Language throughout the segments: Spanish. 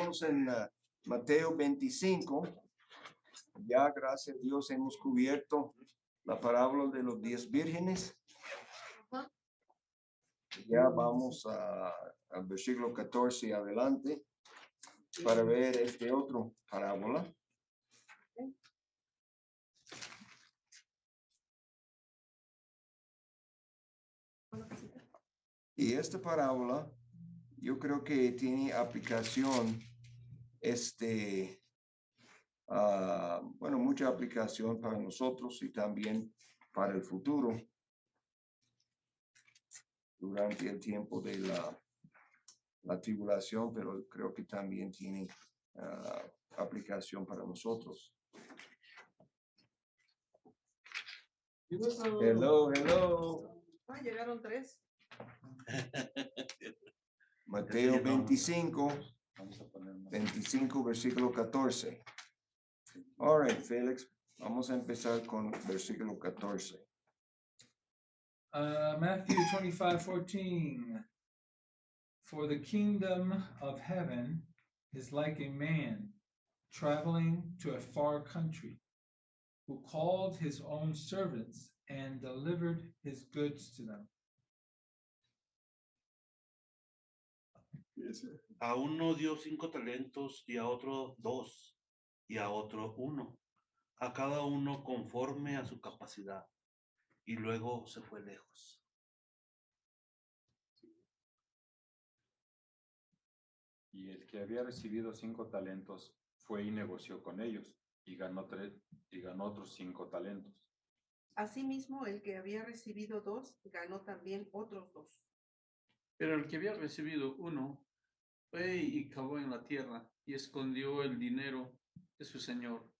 estamos en Mateo 25. Ya, gracias a Dios, hemos cubierto la parábola de los 10 vírgenes. Ya vamos al versículo 14 adelante para ver este otro parábola. Y esta parábola, yo creo que tiene aplicación, mucha aplicación para nosotros y también para el futuro, durante el tiempo de la tribulación, pero creo que también tiene aplicación para nosotros. Hello. Llegaron 3. Mateo 25, versículo 14. All right, Félix, vamos a empezar con versículo 14. Matthew 25:14. For the kingdom of heaven is like a man traveling to a far country, who called his own servants and delivered his goods to them. A uno dio 5 talentos y a otro 2 y a otro 1, a cada uno conforme a su capacidad, y luego se fue lejos. Y el que había recibido 5 talentos fue y negoció con ellos y ganó otros 5 talentos. Asimismo, el que había recibido 2 ganó también otros 2. Pero el que había recibido 1 fue y cavó en la tierra y escondió el dinero de su señor.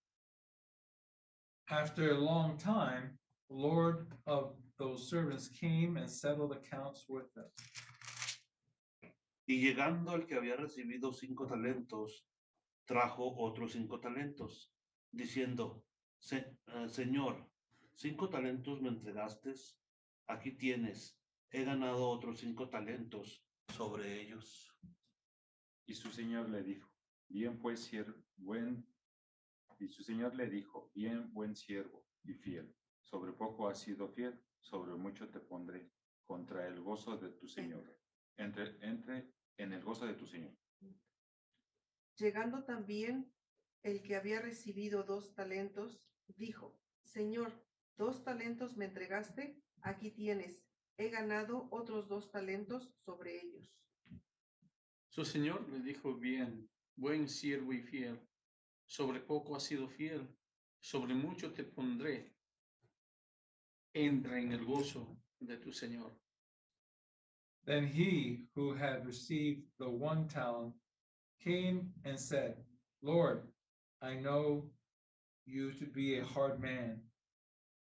After a long time, the Lord of those servants came and settled accounts with them. Y llegando el que había recibido 5 talentos, trajo otros 5 talentos, diciendo: Señor, 5 talentos me entregaste, aquí tienes, he ganado otros 5 talentos sobre ellos. Y su señor le dijo: bien, buen siervo y fiel. Sobre poco has sido fiel, sobre mucho te pondré. Contra el gozo de tu señor. Entre en el gozo de tu señor. Llegando también el que había recibido 2 talentos, dijo: Señor, 2 talentos me entregaste, aquí tienes, he ganado otros 2 talentos sobre ellos. Su señor le dijo: bien, buen siervo y fiel, sobre poco has sido fiel, sobre mucho te pondré, entra en el gozo de tu señor. Then he who had received the 1 talent came and said, Lord, I know you to be a hard man,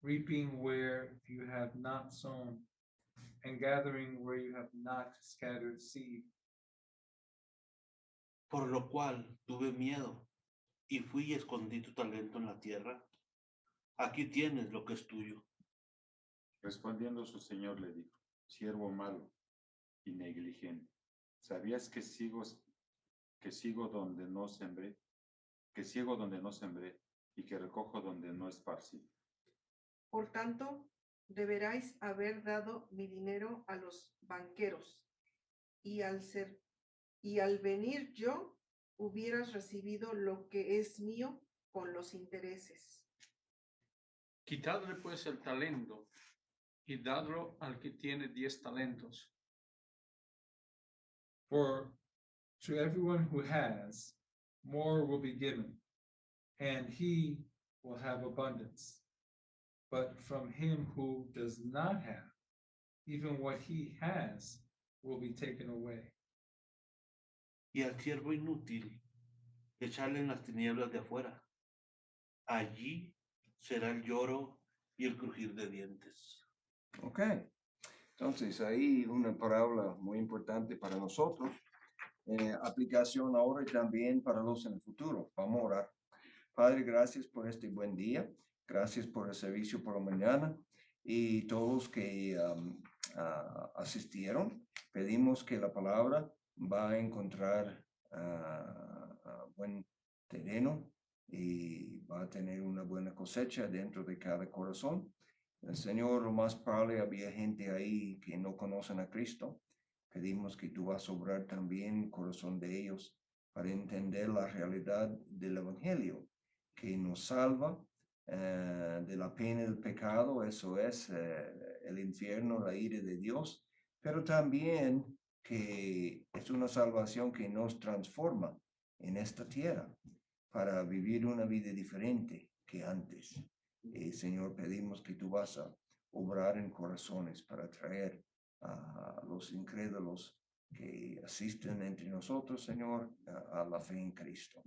reaping where you have not sown, and gathering where you have not scattered seed. Por lo cual tuve miedo, y fui y escondí tu talento en la tierra. Aquí tienes lo que es tuyo. Respondiendo su señor le dijo: siervo malo y negligente, ¿sabías que ciego donde no sembré, y que recojo donde no esparcí? Por tanto, deberáis haber dado mi dinero a los banqueros, y al venir yo, hubieras recibido lo que es mío con los intereses. Quitadle pues el talento y dadlo al que tiene 10 talentos. For to everyone who has, more will be given, and he will have abundance. But from him who does not have, even what he has will be taken away. Y al siervo inútil, echarle en las tinieblas de afuera. Allí será el lloro y el crujir de dientes. Ok, entonces ahí una parábola muy importante para nosotros. Aplicación ahora y también para los en el futuro. Vamos a orar. Padre, gracias por este buen día. Gracias por el servicio por la mañana y todos que asistieron. Pedimos que la palabra va a encontrar buen terreno y va a tener una buena cosecha dentro de cada corazón. El Señor, lo más probable, había gente ahí que no conocen a Cristo. Pedimos que tú vas a obrar también el corazón de ellos para entender la realidad del Evangelio, que nos salva de la pena del pecado, eso es el infierno, la ira de Dios, pero también que es una salvación que nos transforma en esta tierra para vivir una vida diferente que antes. Señor, pedimos que tú vas a obrar en corazones para traer a los incrédulos que asisten entre nosotros, Señor, a la fe en Cristo.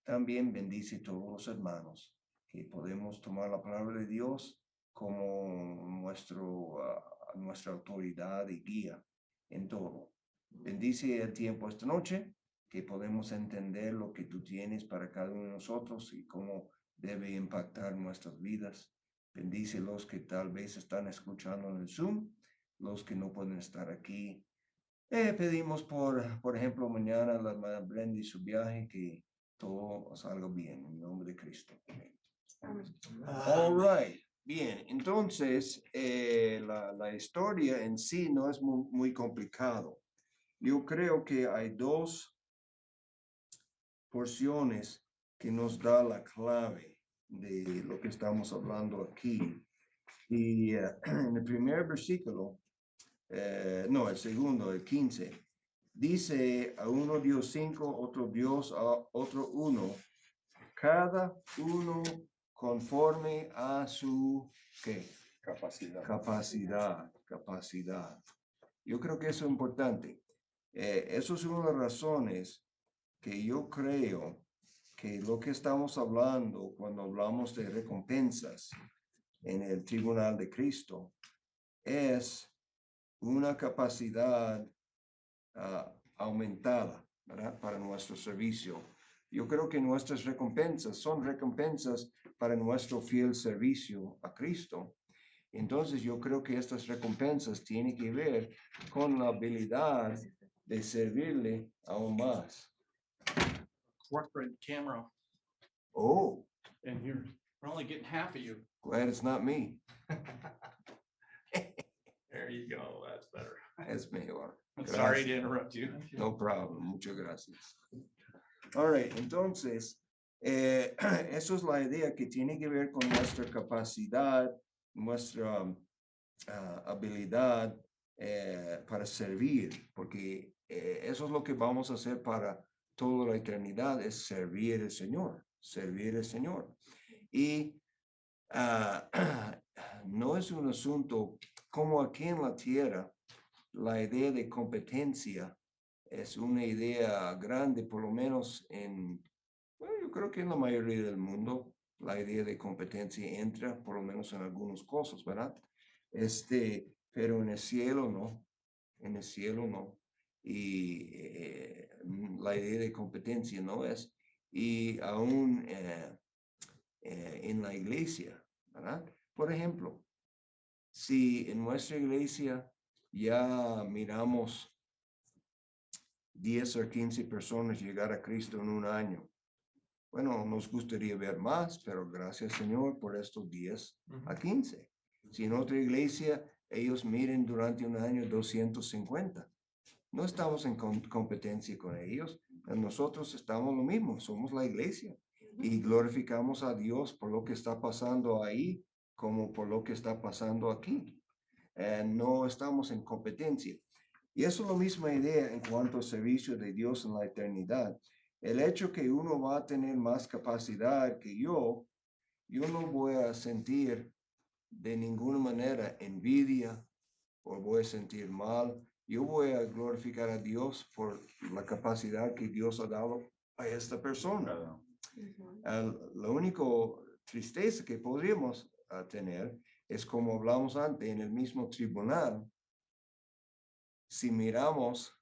También bendice a todos los hermanos que podemos tomar la palabra de Dios como nuestra autoridad y guía en todo. Bendice el tiempo esta noche, que podemos entender lo que tú tienes para cada uno de nosotros y cómo debe impactar nuestras vidas. Bendice los que tal vez están escuchando en el Zoom, los que no pueden estar aquí. Pedimos por ejemplo, mañana la hermana Brenda y su viaje, que todo salga bien en nombre de Cristo. All right. Bien, entonces la historia en sí no es muy complicado. Yo creo que hay dos porciones que nos da la clave de lo que estamos hablando aquí. Y en el primer versículo, no, el segundo, el 15, dice: a uno dio 5, otro Dios, a otro 1, cada uno conforme a su ¿qué? Capacidad. Yo creo que eso es importante. Eso es una de las razones que yo creo que lo que estamos hablando cuando hablamos de recompensas en el tribunal de Cristo es una capacidad aumentada, ¿verdad? Para nuestro servicio. Yo creo que nuestras recompensas son recompensas para nuestro fiel servicio a Cristo. Entonces yo creo que estas recompensas tienen que ver con la habilidad de servirle aún más. Corporate camera Oh, in here. We're only getting half of you. glad it's not me. There you go. That's better. Es mejor. I'm sorry Gracias. to interrupt you. No problem. Muchas gracias. All right, entonces, eso es la idea que tiene que ver con nuestra capacidad, nuestra habilidad para servir, porque eso es lo que vamos a hacer para toda la eternidad, es servir al Señor, servir al Señor. Y no es un asunto como aquí en la tierra, la idea de competencia es una idea grande, por lo menos yo creo que en la mayoría del mundo, la idea de competencia entra, por lo menos en algunas cosas, ¿verdad? Pero en el cielo no, en el cielo no. Y la idea de competencia no es, y aún en la iglesia, ¿verdad? Por ejemplo, si en nuestra iglesia ya miramos 10 o 15 personas llegar a Cristo en un año, bueno, nos gustaría ver más, pero gracias Señor por estos 10 a 15. Si en otra iglesia ellos miren durante un año 250, no estamos en competencia con ellos. Nosotros estamos lo mismo, somos la iglesia y glorificamos a Dios por lo que está pasando ahí como por lo que está pasando aquí. No estamos en competencia. Y eso es la misma idea en cuanto al servicio de Dios en la eternidad. El hecho que uno va a tener más capacidad que yo no voy a sentir de ninguna manera envidia o voy a sentir mal. Yo voy a glorificar a Dios por la capacidad que Dios ha dado a esta persona. La única tristeza que podríamos tener es, como hablamos antes, en el mismo tribunal, si miramos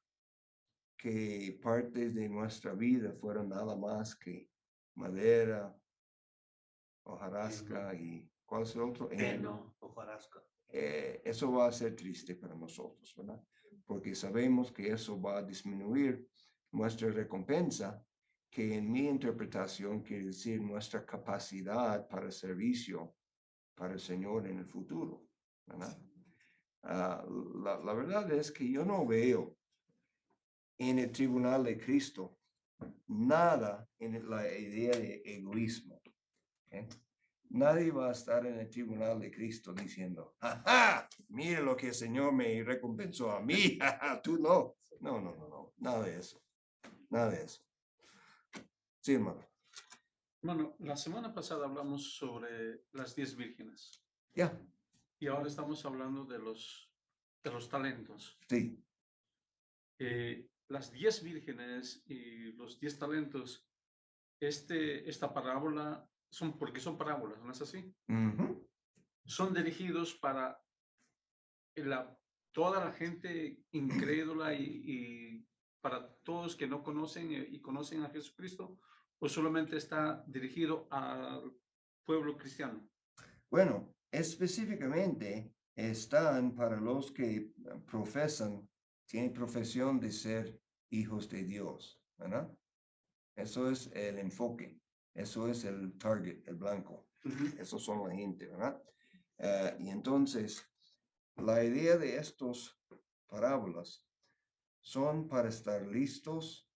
que partes de nuestra vida fueron nada más que madera, hojarasca y ¿cuál es el otro? Heno, hojarasca. Eso va a ser triste para nosotros, ¿verdad? Porque sabemos que eso va a disminuir nuestra recompensa que en mi interpretación quiere decir nuestra capacidad para servicio para el Señor en el futuro, ¿verdad? La verdad es que yo no veo en el tribunal de Cristo nada en la idea de egoísmo. ¿Okay? Nadie va a estar en el tribunal de Cristo diciendo, ¡ajá! Mire lo que el Señor me recompensó a mí, tú no. No, nada de eso. Nada de eso. Sí, hermano. Bueno, la semana pasada hablamos sobre las 10 vírgenes Ya, y ahora estamos hablando de los talentos. sí. Las 10 vírgenes y los 10 talentos, esta parábola, porque son parábolas, ¿no es así? Ujú. Son dirigidos para toda la gente incrédula y para todos que no conocen y conocen a Jesucristo, o solamente está dirigido al pueblo cristiano. Bueno, específicamente están para los que tienen profesión de ser hijos de Dios, ¿verdad? Eso es el enfoque, eso es el target, el blanco. Esos son la gente, ¿verdad? Y entonces, la idea de estos parábolas son para estar listos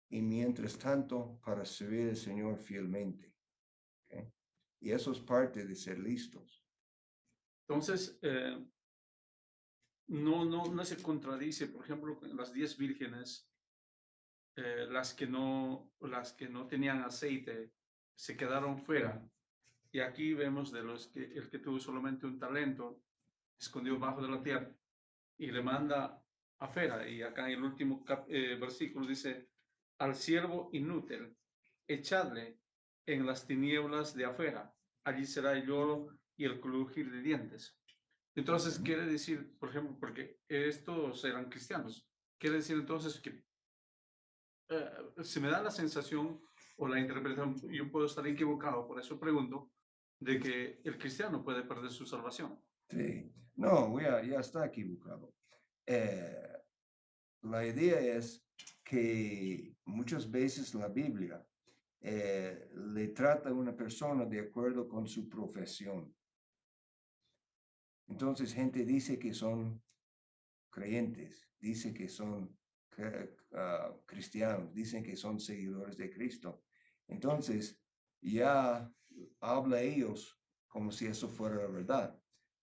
y mientras tanto para servir al Señor fielmente. ¿Okay? Y eso es parte de ser listos. Entonces, no se contradice, por ejemplo, las 10 vírgenes, las que no tenían aceite, se quedaron fuera. Y aquí vemos de el que tuvo solamente un talento, escondió bajo de la tierra y le manda afuera. Y acá en el último versículo dice, al siervo inútil, echadle en las tinieblas de afuera, allí será el lloro y el crujir de dientes. Entonces quiere decir, por ejemplo, porque estos eran cristianos, quiere decir entonces que se me da la sensación o la interpretación, yo puedo estar equivocado, por eso pregunto, de que el cristiano puede perder su salvación. Sí, no, ya está equivocado. La idea es que muchas veces la Biblia le trata a una persona de acuerdo con su profesión. Entonces, gente dice que son creyentes, dice que son cristianos, dicen que son seguidores de Cristo. Entonces, ya habla ellos como si eso fuera la verdad.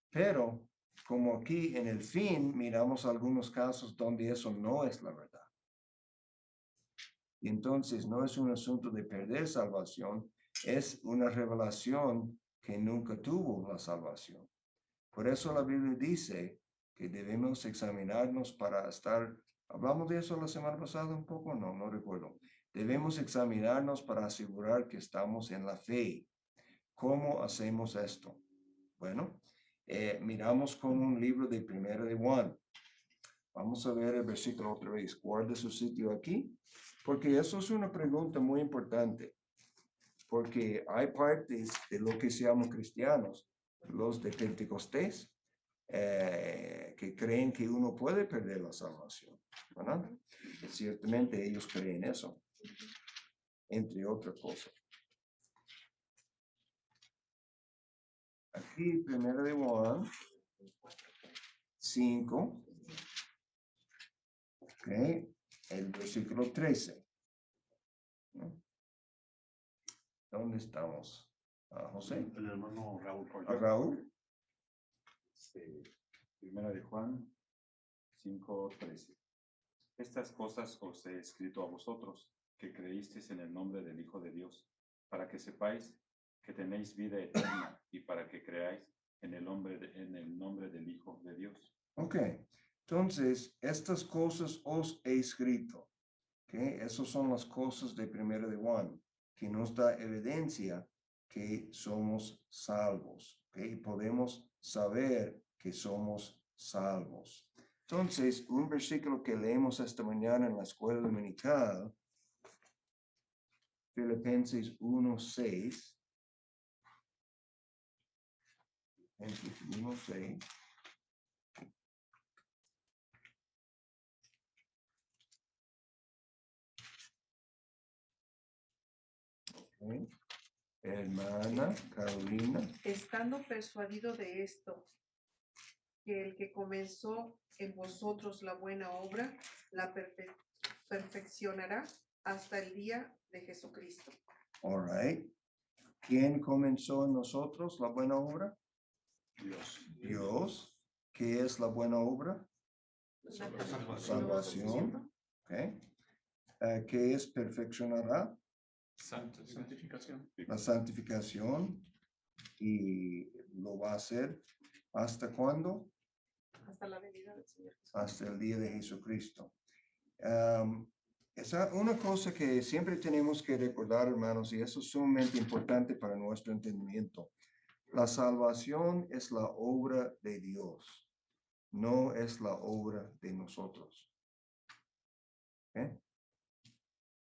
Pero, como aquí en el fin, miramos algunos casos donde eso no es la verdad. Y entonces no es un asunto de perder salvación, es una revelación que nunca tuvo la salvación. Por eso la Biblia dice que debemos examinarnos para estar, ¿hablamos de eso la semana pasada un poco? No recuerdo. Debemos examinarnos para asegurar que estamos en la fe. ¿Cómo hacemos esto? Bueno, miramos con un libro de Primera de Juan. Vamos a ver el versículo otra vez. Guarde su sitio aquí, porque eso es una pregunta muy importante. Porque hay partes de lo que se llaman cristianos, los de Pentecostés, que creen que uno puede perder la salvación, ¿verdad? Y ciertamente ellos creen eso, entre otras cosas. Aquí, primero de Juan 5, okay, el versículo 13. ¿No? ¿Dónde estamos? José. El hermano Raúl. Raúl. Primera de Juan 5:13. Estas cosas os he escrito a vosotros, que creísteis en el nombre del Hijo de Dios, para que sepáis que tenéis vida eterna y para que creáis en el nombre del Hijo de Dios. Ok, entonces estas cosas os he escrito. Okay, esas son las cosas de Primera de Juan, que nos da evidencia que somos salvos. Okay, podemos saber que somos salvos. Entonces, un versículo que leemos esta mañana en la escuela dominical, Filipenses 1:6. Filipenses 1:6. Ok. Hermana Carolina. Estando persuadido de esto, que el que comenzó en vosotros la buena obra, la perfeccionará hasta el día de Jesucristo. All right. ¿Quién comenzó en nosotros la buena obra? Dios. Dios. ¿Qué es la buena obra? Salvación. Okay. ¿Qué es perfeccionará? Santificación. La santificación. ¿Y lo va a hacer hasta cuándo? Hasta la venida del Señor Jesús. Hasta el día de Jesucristo. Es una cosa que siempre tenemos que recordar, hermanos, y eso es sumamente importante para nuestro entendimiento. La salvación es la obra de Dios, no es la obra de nosotros. ¿Eh?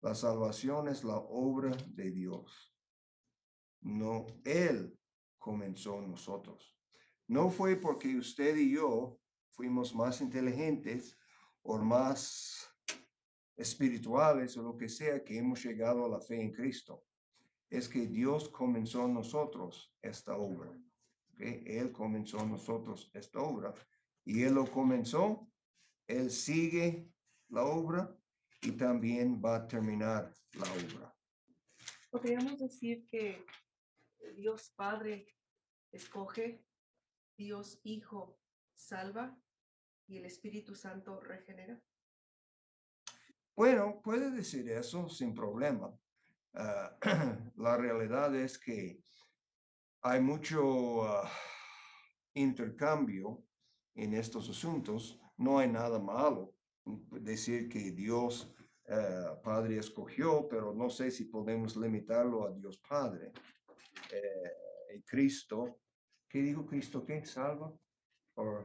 La salvación es la obra de Dios. No, Él comenzó en nosotros. No fue porque usted y yo fuimos más inteligentes o más espirituales o lo que sea que hemos llegado a la fe en Cristo. Es que Dios comenzó en nosotros esta obra. ¿Okay? Él comenzó en nosotros esta obra y Él lo comenzó, Él sigue la obra y también va a terminar la obra. Podríamos decir que Dios Padre escoge, Dios Hijo salva y el Espíritu Santo regenera. Bueno, puede decir eso sin problema. La realidad es que hay mucho intercambio en estos asuntos. No hay nada malo decir que Dios Padre escogió, pero no sé si podemos limitarlo a Dios Padre. Cristo, ¿qué dijo Cristo? ¿Qué? ¿Salva? ¿O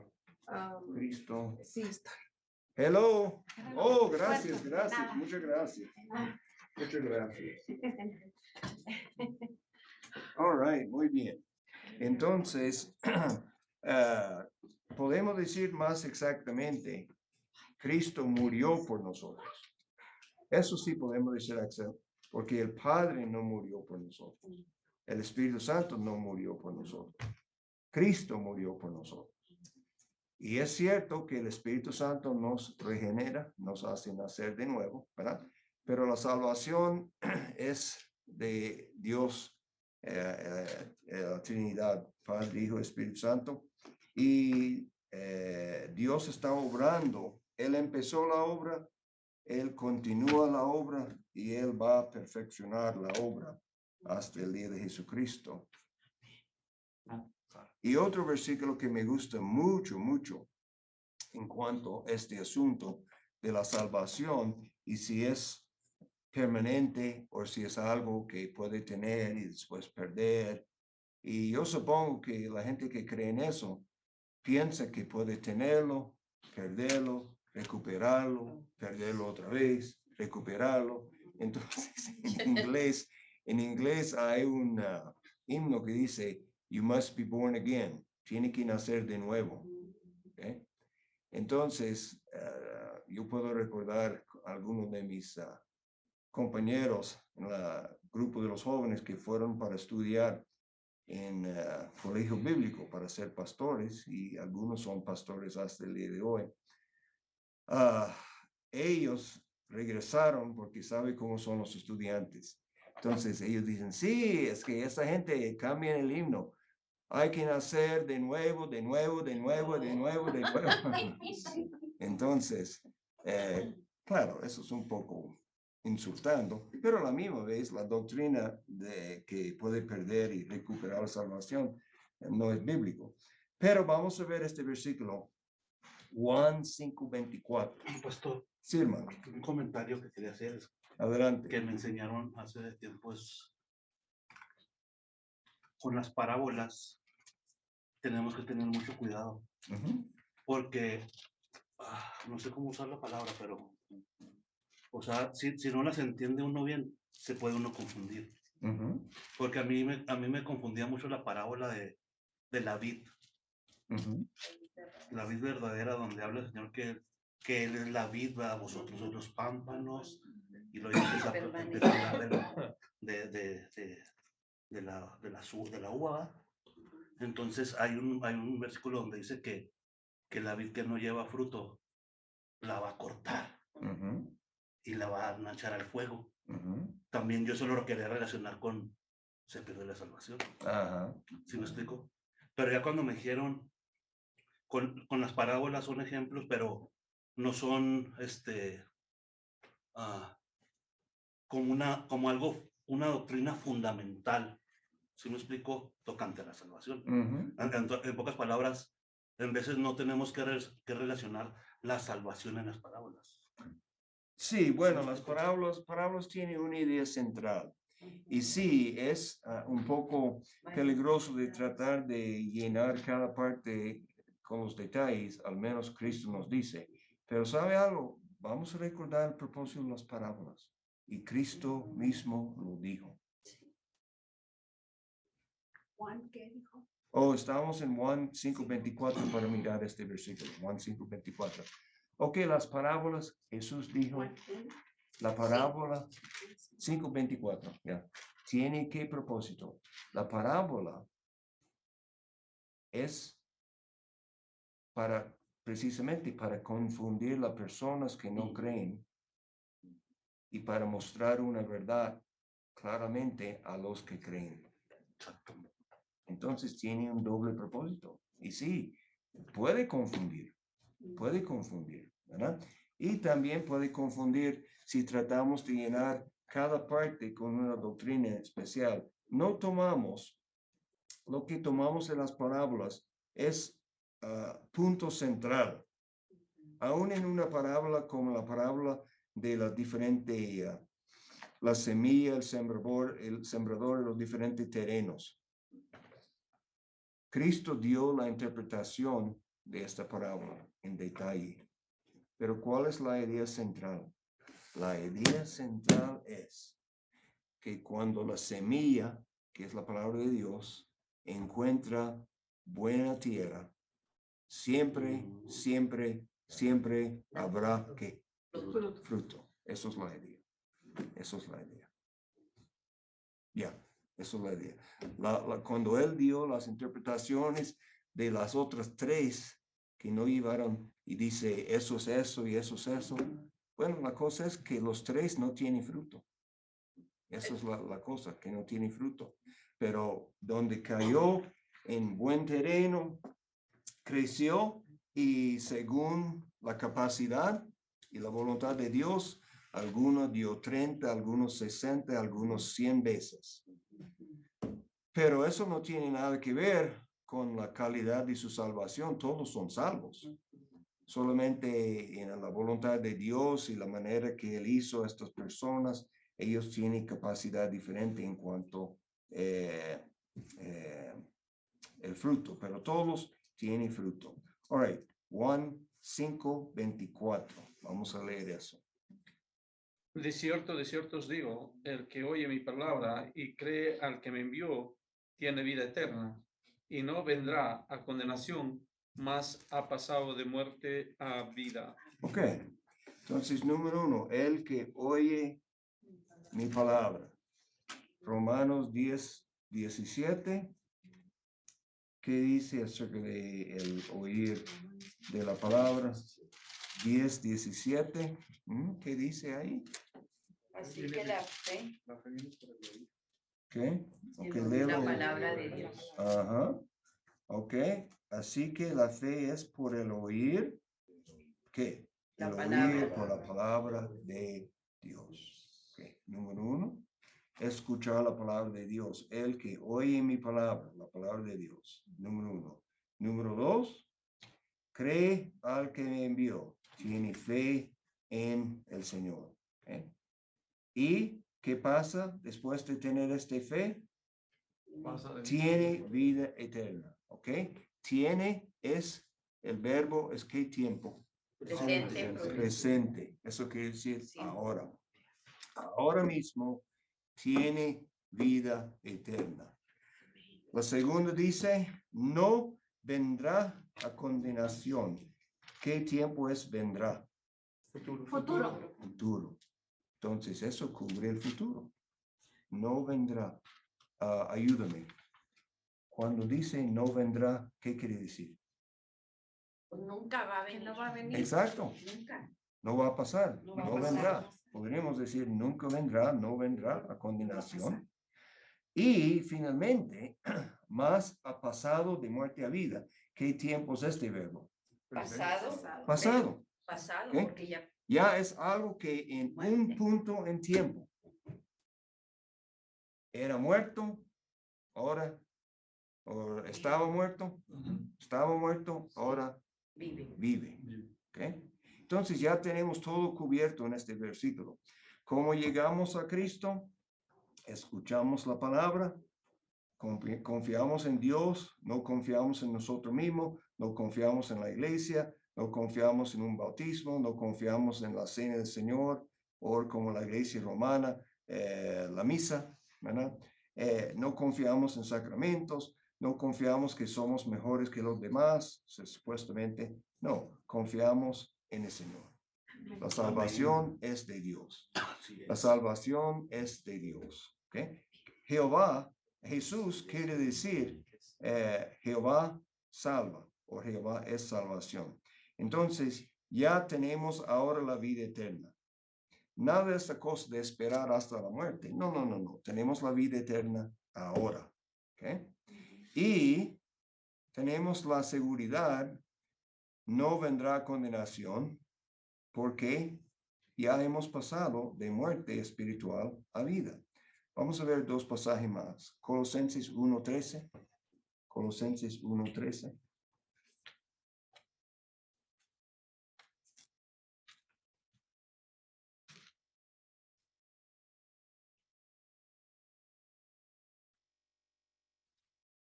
Cristo? Sí, está. Hello. Oh, gracias, gracias. Muchas gracias. Muchas gracias. All right, muy bien. Entonces, podemos decir más exactamente, Cristo murió por nosotros. Eso sí podemos decir, porque el Padre no murió por nosotros. El Espíritu Santo no murió por nosotros. Cristo murió por nosotros. Y es cierto que el Espíritu Santo nos regenera, nos hace nacer de nuevo, ¿verdad? Pero la salvación es de Dios, la Trinidad, Padre, Hijo, Espíritu Santo. Y Dios está obrando. Él empezó la obra, Él continúa la obra y Él va a perfeccionar la obra hasta el día de Jesucristo. Y otro versículo que me gusta mucho, mucho en cuanto a este asunto de la salvación y si es permanente o si es algo que puede tener y después perder. Y yo supongo que la gente que cree en eso piensa que puede tenerlo, perderlo, recuperarlo, perderlo otra vez, recuperarlo. Entonces, en inglés hay un himno que dice, you must be born again. Tiene que nacer de nuevo. ¿Okay? Entonces, yo puedo recordar algunos de mis compañeros en el grupo de los jóvenes que fueron para estudiar en colegio bíblico para ser pastores y algunos son pastores hasta el día de hoy. Ellos regresaron porque sabe cómo son los estudiantes. Entonces ellos dicen, sí, es que esa gente cambia el himno. Hay que nacer de nuevo, de nuevo, de nuevo, de nuevo, de nuevo. Entonces, claro, eso es un poco insultando, pero a la misma vez la doctrina de que puede perder y recuperar la salvación no es bíblico. Pero vamos a ver este versículo, Juan 5:24. Pastor, Sí, hermano. un comentario que quería hacer es Adelante. que me enseñaron hace tiempo es con las parábolas tenemos que tener mucho cuidado porque no sé cómo usar la palabra, pero o sea, si no las entiende uno bien, se puede uno confundir. Porque a mí me confundía mucho la parábola de la vid. La vid verdadera, donde habla el Señor que Él es la vid, a vosotros sois los pámpanos, y luego empieza a hablar de la uva. ¿Va? Entonces hay un versículo donde dice que la vid que no lleva fruto la va a cortar Ujú, y la va a echar al fuego. ujú. También yo solo lo quería relacionar con se pierde la salvación. Ajá. ¿Sí me explico? Pero ya cuando me dijeron con las parábolas son ejemplos, pero no son como algo, una doctrina fundamental. ¿Sí me explico? Tocante a la salvación. Ujú. En pocas palabras, en veces no tenemos que relacionar la salvación en las parábolas. Sí, bueno, las parábolas tienen una idea central. Y sí, es un poco peligroso de tratar de llenar cada parte con los detalles, al menos Cristo nos dice. Pero ¿sabe algo? Vamos a recordar el propósito de las parábolas. Y Cristo mismo lo dijo. Juan, ¿qué dijo? Oh, estamos en Juan 5:24 para mirar este versículo. Juan 5:24. Ok, las parábolas, Jesús dijo, Juan, la parábola 5:24, ya. ¿Tiene qué propósito? La parábola es precisamente para confundir las personas que no creen y para mostrar una verdad claramente a los que creen. Entonces tiene un doble propósito. Y sí, puede confundir, ¿verdad? Y también puede confundir si tratamos de llenar cada parte con una doctrina especial. No tomamos, lo que tomamos en las parábolas es punto central. Aún en una parábola como la parábola de la diferente, la semilla, el sembrador y los diferentes terrenos. Cristo dio la interpretación de esta parábola en detalle. Pero ¿cuál es la idea central? La idea central es que cuando la semilla, que es la palabra de Dios, encuentra buena tierra, siempre habrá que fruto. Eso es la idea. Ya, eso es la idea. Cuando él dio las interpretaciones de las otras tres que no llevaron y dice eso es eso y eso es eso, bueno, la cosa es que los tres no tienen fruto. Esa es la cosa, que no tiene fruto. Pero donde cayó en buen terreno, creció y según la capacidad y la voluntad de Dios, algunos dio 30, algunos 60, algunos 100 veces. Pero eso no tiene nada que ver con la calidad de su salvación. Todos son salvos. Solamente en la voluntad de Dios y la manera que Él hizo a estas personas, ellos tienen capacidad diferente en cuanto el fruto, pero todos tienen fruto. All right, Juan 5:24. Vamos a leer eso. De cierto os digo, el que oye mi palabra y cree al que me envió, tiene vida eterna, y no vendrá a condenación, mas ha pasado de muerte a vida. Ok, entonces número 1, el que oye mi palabra. Romanos 10:17. ¿Qué dice acerca de el oír de la palabra? 10:17. ¿Qué dice ahí? Así que la fe ¿Qué? Ok, es léelo. la palabra de Dios. Ajá. Ok, así que la fe es por el oír. ¿Qué? La El palabra. oír por la palabra de Dios. Okay. Número 1, escuchar la palabra de Dios. El que oye mi palabra, la palabra de Dios. Número 1. Número 2, cree al que me envió. Tiene fe en el Señor. Okay. ¿Y qué pasa después de tener esta fe? Tiene vida eterna. ¿Ok? Tiene es el verbo, es qué tiempo. Presente. Eso quiere decir Sí. ahora. Ahora mismo tiene vida eterna. La segunda dice, no vendrá a condenación. ¿Qué tiempo es vendrá? Futuro. Entonces eso cubre el futuro. No vendrá. ayúdame. Cuando dice no vendrá, ¿qué quiere decir? Nunca va a venir. No va a venir. Exacto, Nunca. no va a pasar, No va a no pasar. vendrá. Podríamos decir nunca vendrá, no vendrá la condenación. Y finalmente, más ha pasado de muerte a vida. ¿Qué tiempo es este verbo? Pasado. Pasado. Pasado, ¿Ok? porque ya. Ya es algo que en un Muerte. punto en tiempo era muerto, ahora o estaba muerto, ahora Vive. vive. ¿Ok? Entonces ya tenemos todo cubierto en este versículo. ¿Cómo llegamos a Cristo? Escuchamos la palabra, confiamos en Dios, no confiamos en nosotros mismos, no confiamos en la iglesia, no confiamos en un bautismo, no confiamos en la cena del Señor, o como la iglesia romana, la misa, ¿verdad? No confiamos en sacramentos, no confiamos que somos mejores que los demás, supuestamente, no, confiamos en el Señor. La salvación es de Dios. Así La es. salvación es de Dios. ¿Ok? Jehová, Jesús quiere decir Jehová salva o Jehová es salvación. Entonces, ya tenemos ahora la vida eterna. Nada de esta cosa de esperar hasta la muerte. No, no, no, no. Tenemos la vida eterna ahora. ¿Ok? Y tenemos la seguridad, no vendrá condenación, porque ya hemos pasado de muerte espiritual a vida. Vamos a ver dos pasajes más. Colosenses 1:13. Colosenses 1:13.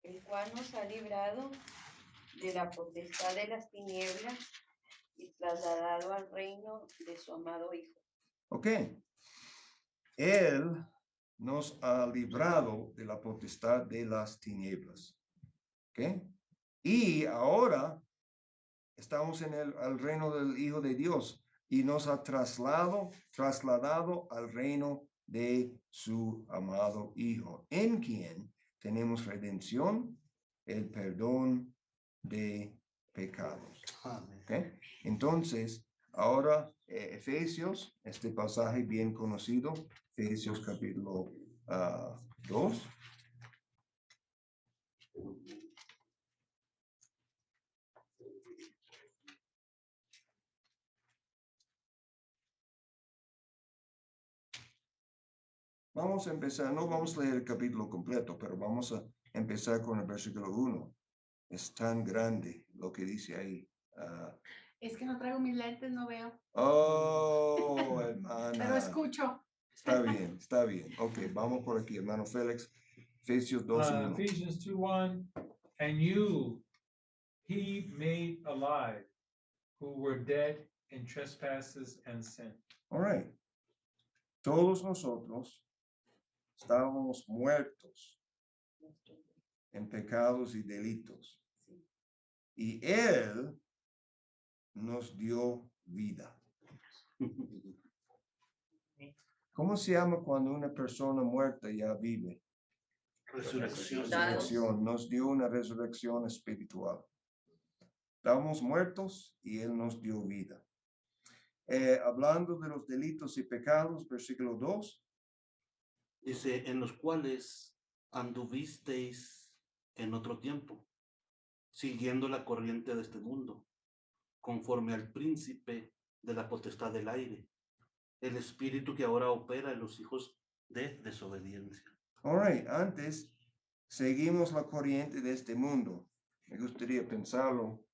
El cual nos ha librado de la potestad de las tinieblas y trasladado al reino de su amado Hijo. Ok. Él nos ha librado de la potestad de las tinieblas. Ok. Y ahora estamos en el reino del Hijo de Dios y nos ha trasladado al reino de su amado Hijo, en quien tenemos redención, el perdón de pecados. Amén. ¿Ok? Entonces, ahora Efesios, este pasaje bien conocido, Efesios capítulo 2. Vamos a empezar, no vamos a leer el capítulo completo, pero vamos a empezar con el versículo 1. Es tan grande lo que dice ahí. Es que no traigo mis lentes, no veo. Oh, hermana. Pero escucho. Está bien, está bien. Ok, vamos por aquí, hermano Félix. Efesios 2:1. Ephesians 2:1, and you he made alive, who were dead in trespasses and sin. All right. Todos nosotros estábamos muertos en pecados y delitos. Y Él nos dio vida. ¿Cómo se llama cuando una persona muerta ya vive? Resurrección. Resurrección. Nos dio una resurrección espiritual. Estábamos muertos y Él nos dio vida. Hablando de los delitos y pecados, versículo 2. Dice, en los cuales anduvisteis en otro tiempo, siguiendo la corriente de este mundo, conforme al príncipe de la potestad del aire, el espíritu que ahora opera en los hijos de desobediencia. All right, antes seguimos la corriente de este mundo. Me gustaría pensarlo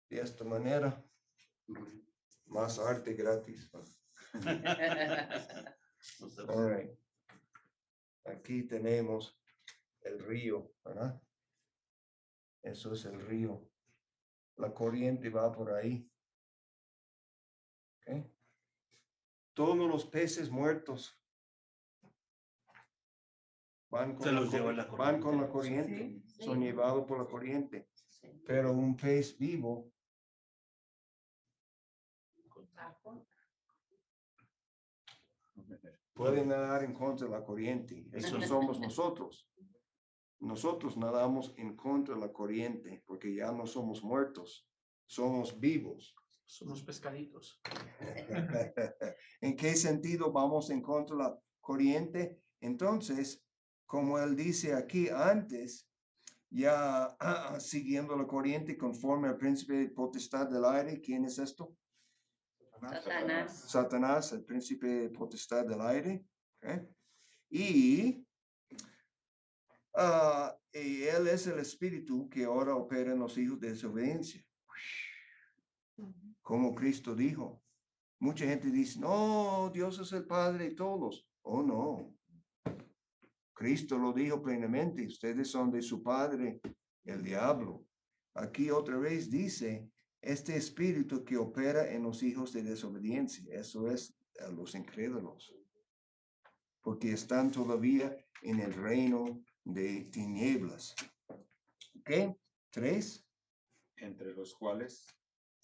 de esta manera. Más arte gratis. All right. Aquí tenemos el río, ¿verdad? Eso es el río. La corriente va por ahí. ¿Okay? Todos los peces muertos van con, Se los lleva la van con la corriente. corriente, Sí. son llevados por la corriente. Sí. Pero un pez vivo puede nadar en contra de la corriente. Eso somos nosotros. Nosotros nadamos en contra de la corriente porque ya no somos muertos, somos vivos. Somos pescaditos. ¿En qué sentido vamos en contra de la corriente? Entonces, como él dice aquí antes, ya siguiendo la corriente conforme al príncipe de potestad del aire, ¿quién es esto? Satanás. Satanás, el príncipe de potestad del aire. ¿Ok? Y él es el espíritu que ahora opera en los hijos de desobediencia. Como Cristo dijo. Mucha gente dice, no, Dios es el Padre de todos. Oh, no. Cristo lo dijo plenamente, ustedes son de su padre, el diablo. Aquí otra vez dice, este espíritu que opera en los hijos de desobediencia, eso es a los incrédulos, porque están todavía en el reino de tinieblas. ¿Ok? 3. Entre los cuales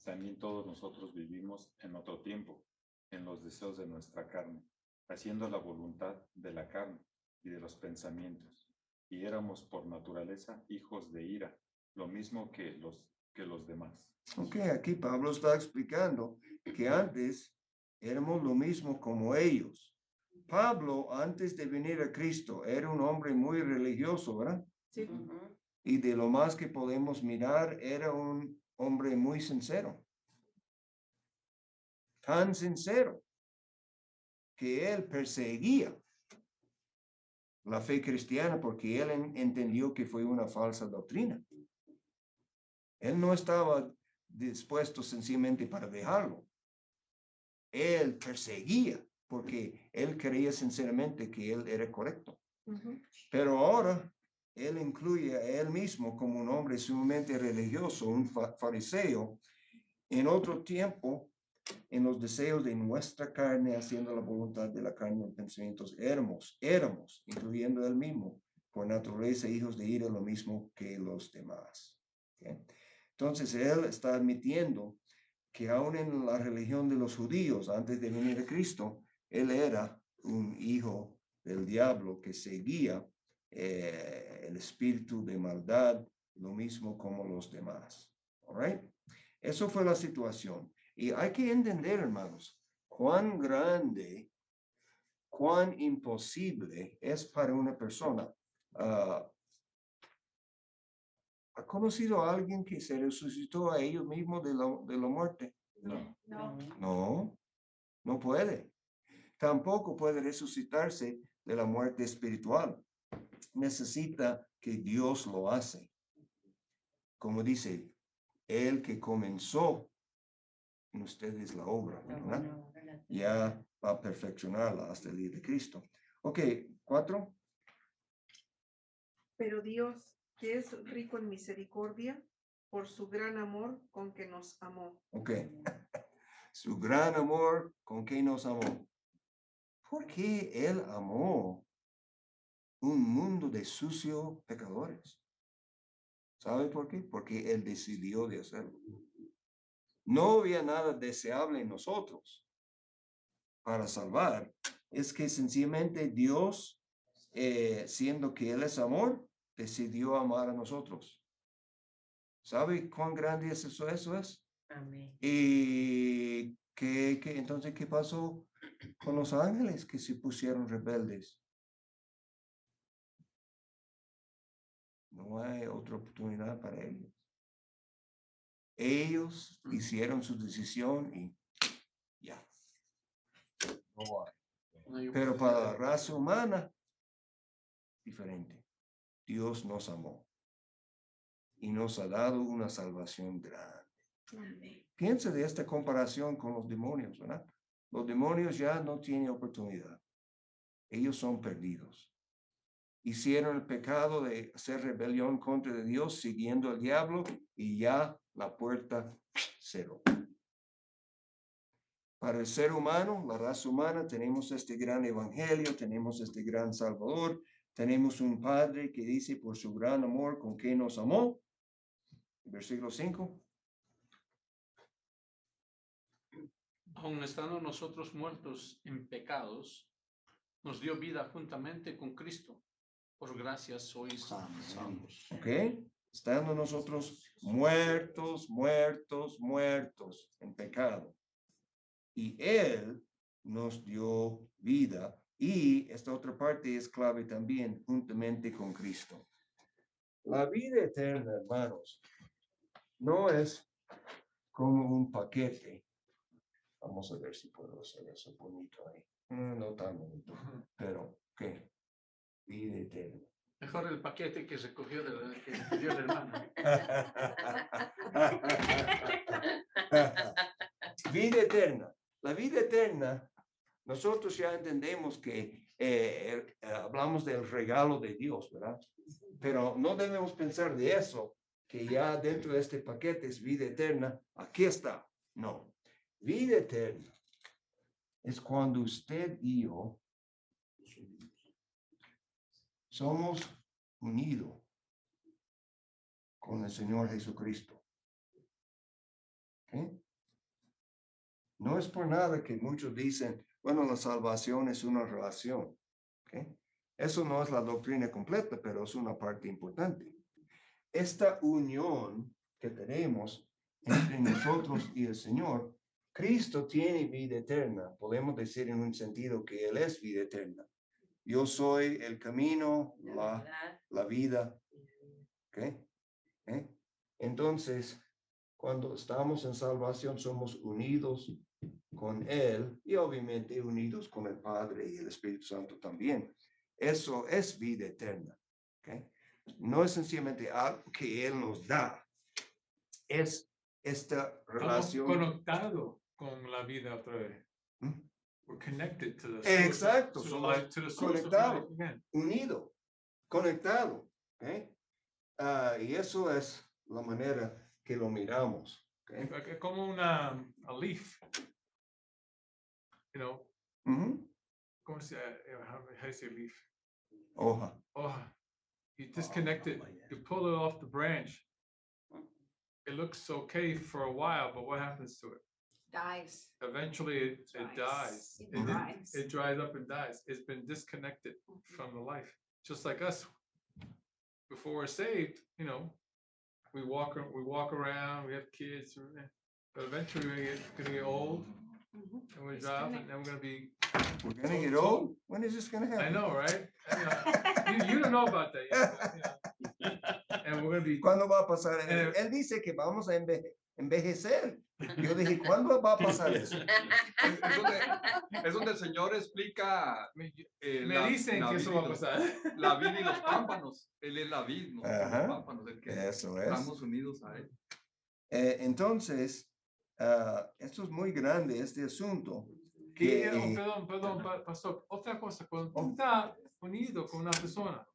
también todos nosotros vivimos en otro tiempo, en los deseos de nuestra carne, haciendo la voluntad de la carne y de los pensamientos, y éramos por naturaleza hijos de ira, lo mismo que los demás. Ok, aquí Pablo está explicando que antes éramos lo mismo como ellos. Pablo, antes de venir a Cristo, era un hombre muy religioso, ¿verdad? Sí. Ujú. Y de lo más que podemos mirar, era un hombre muy sincero. Tan sincero que él perseguía la fe cristiana porque él entendió que fue una falsa doctrina. Él no estaba dispuesto sencillamente para dejarlo. Él perseguía porque él creía sinceramente que él era correcto. Ujú. Pero ahora él incluye a él mismo como un hombre sumamente religioso, un fariseo, en otro tiempo, en los deseos de nuestra carne, haciendo la voluntad de la carne, los pensamientos, éramos, incluyendo él mismo, por naturaleza, hijos de ira, lo mismo que los demás. ¿Okay? Entonces, él está admitiendo que aún en la religión de los judíos, antes de venir a Cristo, él era un hijo del diablo que seguía el espíritu de maldad, lo mismo como los demás. All right? Eso fue la situación. Y hay que entender, hermanos, cuán grande, cuán imposible es para una persona. ¿Ha conocido a alguien que se resucitó a ellos mismos de la muerte? No. No, no puede. Tampoco puede resucitarse de la muerte espiritual. Necesita que Dios lo hace. Como dice, el que comenzó en ustedes la obra, ¿verdad? Ya va a perfeccionarla hasta el día de Cristo. Ok, 4. Pero Dios, que es rico en misericordia, por su gran amor con que nos amó. Ok. Su gran amor con que nos amó. Porque Él amó un mundo de sucios pecadores. ¿Sabe por qué? Porque Él decidió de hacerlo. No había nada deseable en nosotros para salvar. Es que sencillamente Dios, siendo que Él es amor, decidió amar a nosotros. ¿Sabe cuán grande es eso? Eso es. Amén. Y entonces, ¿qué pasó con los ángeles que se pusieron rebeldes? No hay otra oportunidad para ellos. Ellos hicieron su decisión y ya. No hay. Pero para la raza humana, diferente. Dios nos amó y nos ha dado una salvación grande. Amén. Piensa de esta comparación con los demonios, ¿verdad? Los demonios ya no tienen oportunidad. Ellos son perdidos. Hicieron el pecado de hacer rebelión contra Dios, siguiendo al diablo, y ya la puerta cerró. Para el ser humano, la raza humana, tenemos este gran evangelio, tenemos este gran Salvador, tenemos un Padre que dice por su gran amor con que nos amó. Versículo 5. Aun estando nosotros muertos en pecados, nos dio vida juntamente con Cristo. Por gracia sois salvos. ¿Ok? Estando nosotros muertos en pecado. Y Él nos dio vida. Y esta otra parte es clave también, juntamente con Cristo. La vida eterna, hermanos, no es como un paquete. Vamos a ver si puedo hacer eso bonito ahí. No tan bonito, pero ¿qué? Vida eterna. Mejor el paquete que recogió que dio el hermano. Vida eterna. La vida eterna, nosotros ya entendemos que hablamos del regalo de Dios, ¿verdad? Pero no debemos pensar de eso, que ya dentro de este paquete es vida eterna. Aquí está. No. Vida eterna es cuando usted y yo somos unidos con el Señor Jesucristo. ¿Okay? No es por nada que muchos dicen, bueno, la salvación es una relación. ¿Okay? Eso no es la doctrina completa, pero es una parte importante. Esta unión que tenemos entre nosotros y el Señor, Cristo tiene vida eterna. Podemos decir en un sentido que Él es vida eterna. Yo soy el camino, la vida. ¿Okay? Entonces, cuando estamos en salvación, somos unidos con Él y obviamente unidos con el Padre y el Espíritu Santo también. Eso es vida eterna. ¿Okay? No es sencillamente algo que Él nos da. Es esta relación. Conectado con la vida otra vez. We're connected to the source. Exacto, To the somos life, to the source of conectados, life again. unido, conectado. ¿Okay? Y eso es la manera que lo miramos. ¿Okay? Como a leaf. You know, ¿cómo se how do you say leaf? Hoja. Hoja. You disconnect it, you pull it off the branch. It looks okay for a while, but what happens to it? Dies. Eventually it dies. It dries. It dries up and dies. It's been disconnected from the life. Just like us, before we're saved, you know, we walk around, we have kids, but eventually we're going to get old, and we drop, and then we're going to be. We're going to get old? When is this going to happen? I know, right? You don't know about that yet. But, and we're going to be. ¿Cuándo va a pasar? Él dice que vamos a envejecer. Yo dije, ¿cuándo va a pasar eso? Es donde el Señor explica. Me dicen que eso va a pasar. La vid y los pámpanos. Él es la vid, ¿no? Los pámpanos, el que Eso es. estamos unidos a Él. Entonces, esto es muy grande, este asunto. Perdón, pastor. Otra cosa, cuando tú estás unido con una persona,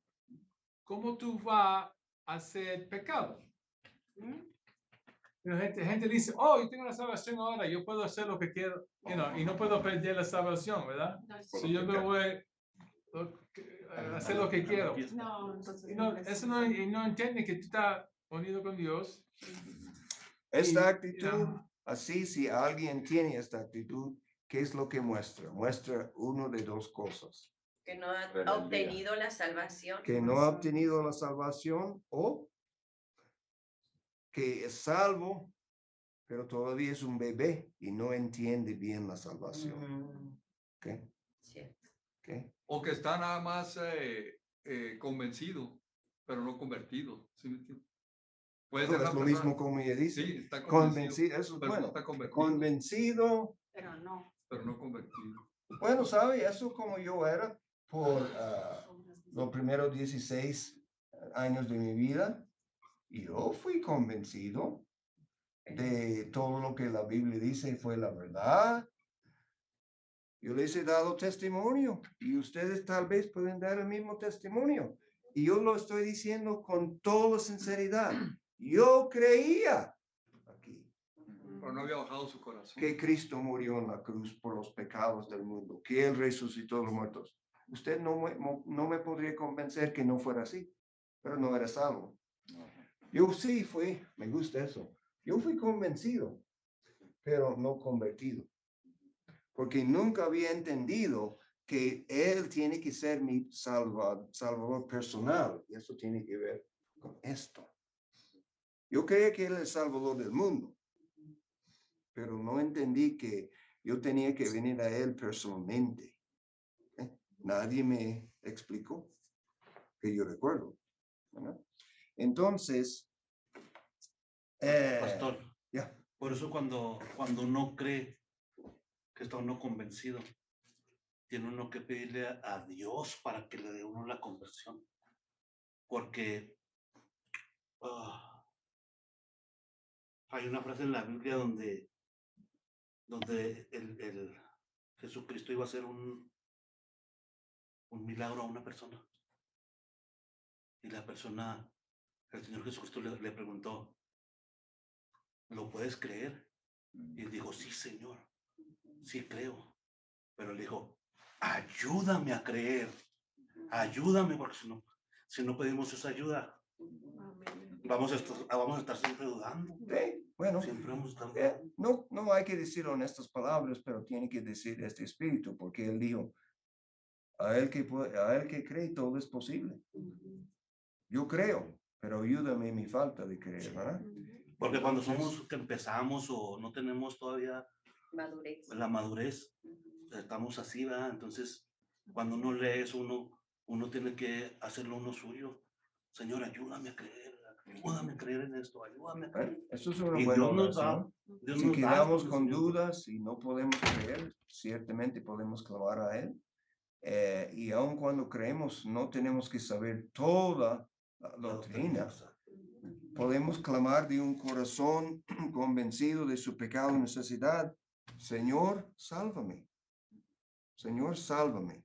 ¿cómo tú vas a hacer pecado? La gente dice, yo tengo la salvación ahora, yo puedo hacer lo que quiero, y no puedo perder la salvación, ¿verdad? Si yo me voy a hacer lo que quiero. No, entonces. Eso no entiende que tú estás unido con Dios. Esta actitud, así si alguien tiene esta actitud, ¿qué es lo que muestra? Muestra una de dos cosas. Que no ha obtenido la salvación. Que no ha obtenido la salvación o que es salvo, pero todavía es un bebé y no entiende bien la salvación. ¿Okay? Okay. O que está nada más convencido, pero no convertido. ¿Sí me entiendes? Puede ser es lo mismo como ella dice. Sí, está convencido, eso es pero bueno. no está convertido. Convencido. Pero no convertido. Bueno, ¿sabe? Eso como yo era por los primeros 16 años de mi vida. Yo fui convencido de todo lo que la Biblia dice fue la verdad. Yo les he dado testimonio y ustedes tal vez pueden dar el mismo testimonio. Y yo lo estoy diciendo con toda sinceridad. Yo creía aquí. Pero no había bajado su corazón. Que Cristo murió en la cruz por los pecados del mundo, que Él resucitó a los muertos. Usted no me podría convencer que no fuera así, pero no era salvo. Yo sí fui, me gusta eso. Yo fui convencido, pero no convertido. Porque nunca había entendido que Él tiene que ser mi salvador personal. Y eso tiene que ver con esto. Yo creía que Él es el salvador del mundo, pero no entendí que yo tenía que venir a Él personalmente. Nadie me explicó, que yo recuerdo, ¿verdad? Entonces, Pastor, ya. por eso cuando uno cree que está uno convencido, tiene uno que pedirle a Dios para que le dé uno la conversión. Porque hay una frase en la Biblia donde el Jesucristo iba a hacer un milagro a una persona. Y la persona, el Señor Jesucristo le preguntó, ¿lo puedes creer? Y él dijo, sí, Señor, sí creo. Pero le dijo, ayúdame a creer, ayúdame, porque si no pedimos esa ayuda, vamos a estar siempre dudando. Bueno, Siempre vamos a estar no hay que decirlo en estas palabras, pero tiene que decir este espíritu, porque Él dijo, a él que cree todo es posible. Yo creo, pero ayúdame en mi falta de creer, ¿verdad? Porque cuando somos que empezamos o no tenemos todavía la madurez, estamos así, ¿verdad? Entonces, cuando uno lee eso, uno tiene que hacerlo uno suyo. Señor, ayúdame a creer en esto, ayúdame a creer. Eso es una Y buena Dios nos da, oración. Dios Si nos da quedamos el con conocimiento. dudas y no podemos creer, ciertamente podemos clamar a Él. Y aun cuando creemos, no tenemos que saber toda la doctrina. Podemos clamar de un corazón convencido de su pecado y necesidad. Señor, sálvame. Señor, sálvame.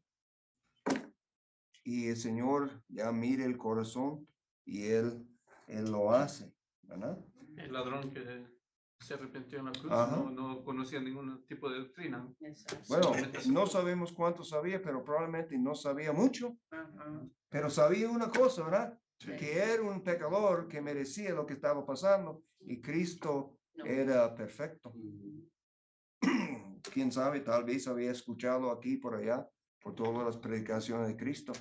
Y el Señor ya mira el corazón y Él lo hace, ¿verdad? El ladrón que se arrepintió en la cruz Ajá. no conocía ningún tipo de doctrina. Bueno, Simplemente no aceptó. sabemos cuánto sabía, pero probablemente no sabía mucho. Ajá. Pero sabía una cosa, ¿verdad? Sí. Que era un pecador que merecía lo que estaba pasando y Cristo era perfecto. Quién sabe, tal vez había escuchado aquí por allá por todas las predicaciones de Cristo,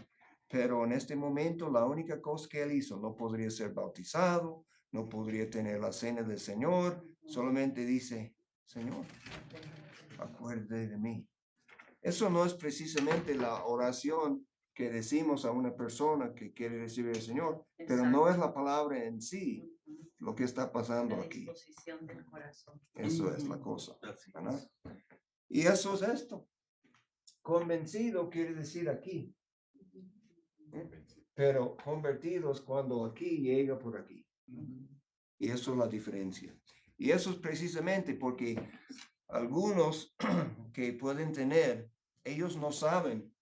pero en este momento la única cosa que él hizo, no podría ser bautizado, no podría tener la cena del Señor, solamente dice, Señor, acuérdate de mí. Eso no es precisamente la oración que decimos a una persona que quiere recibir al Señor, pero no es la palabra en sí lo que está pasando aquí. Disposición del corazón. Eso es la cosa, ¿verdad? Y eso es esto. Convencido quiere decir aquí. Pero convertidos cuando aquí llega por aquí. Y eso es la diferencia. Y eso es precisamente porque algunos que pueden tener, ellos no saben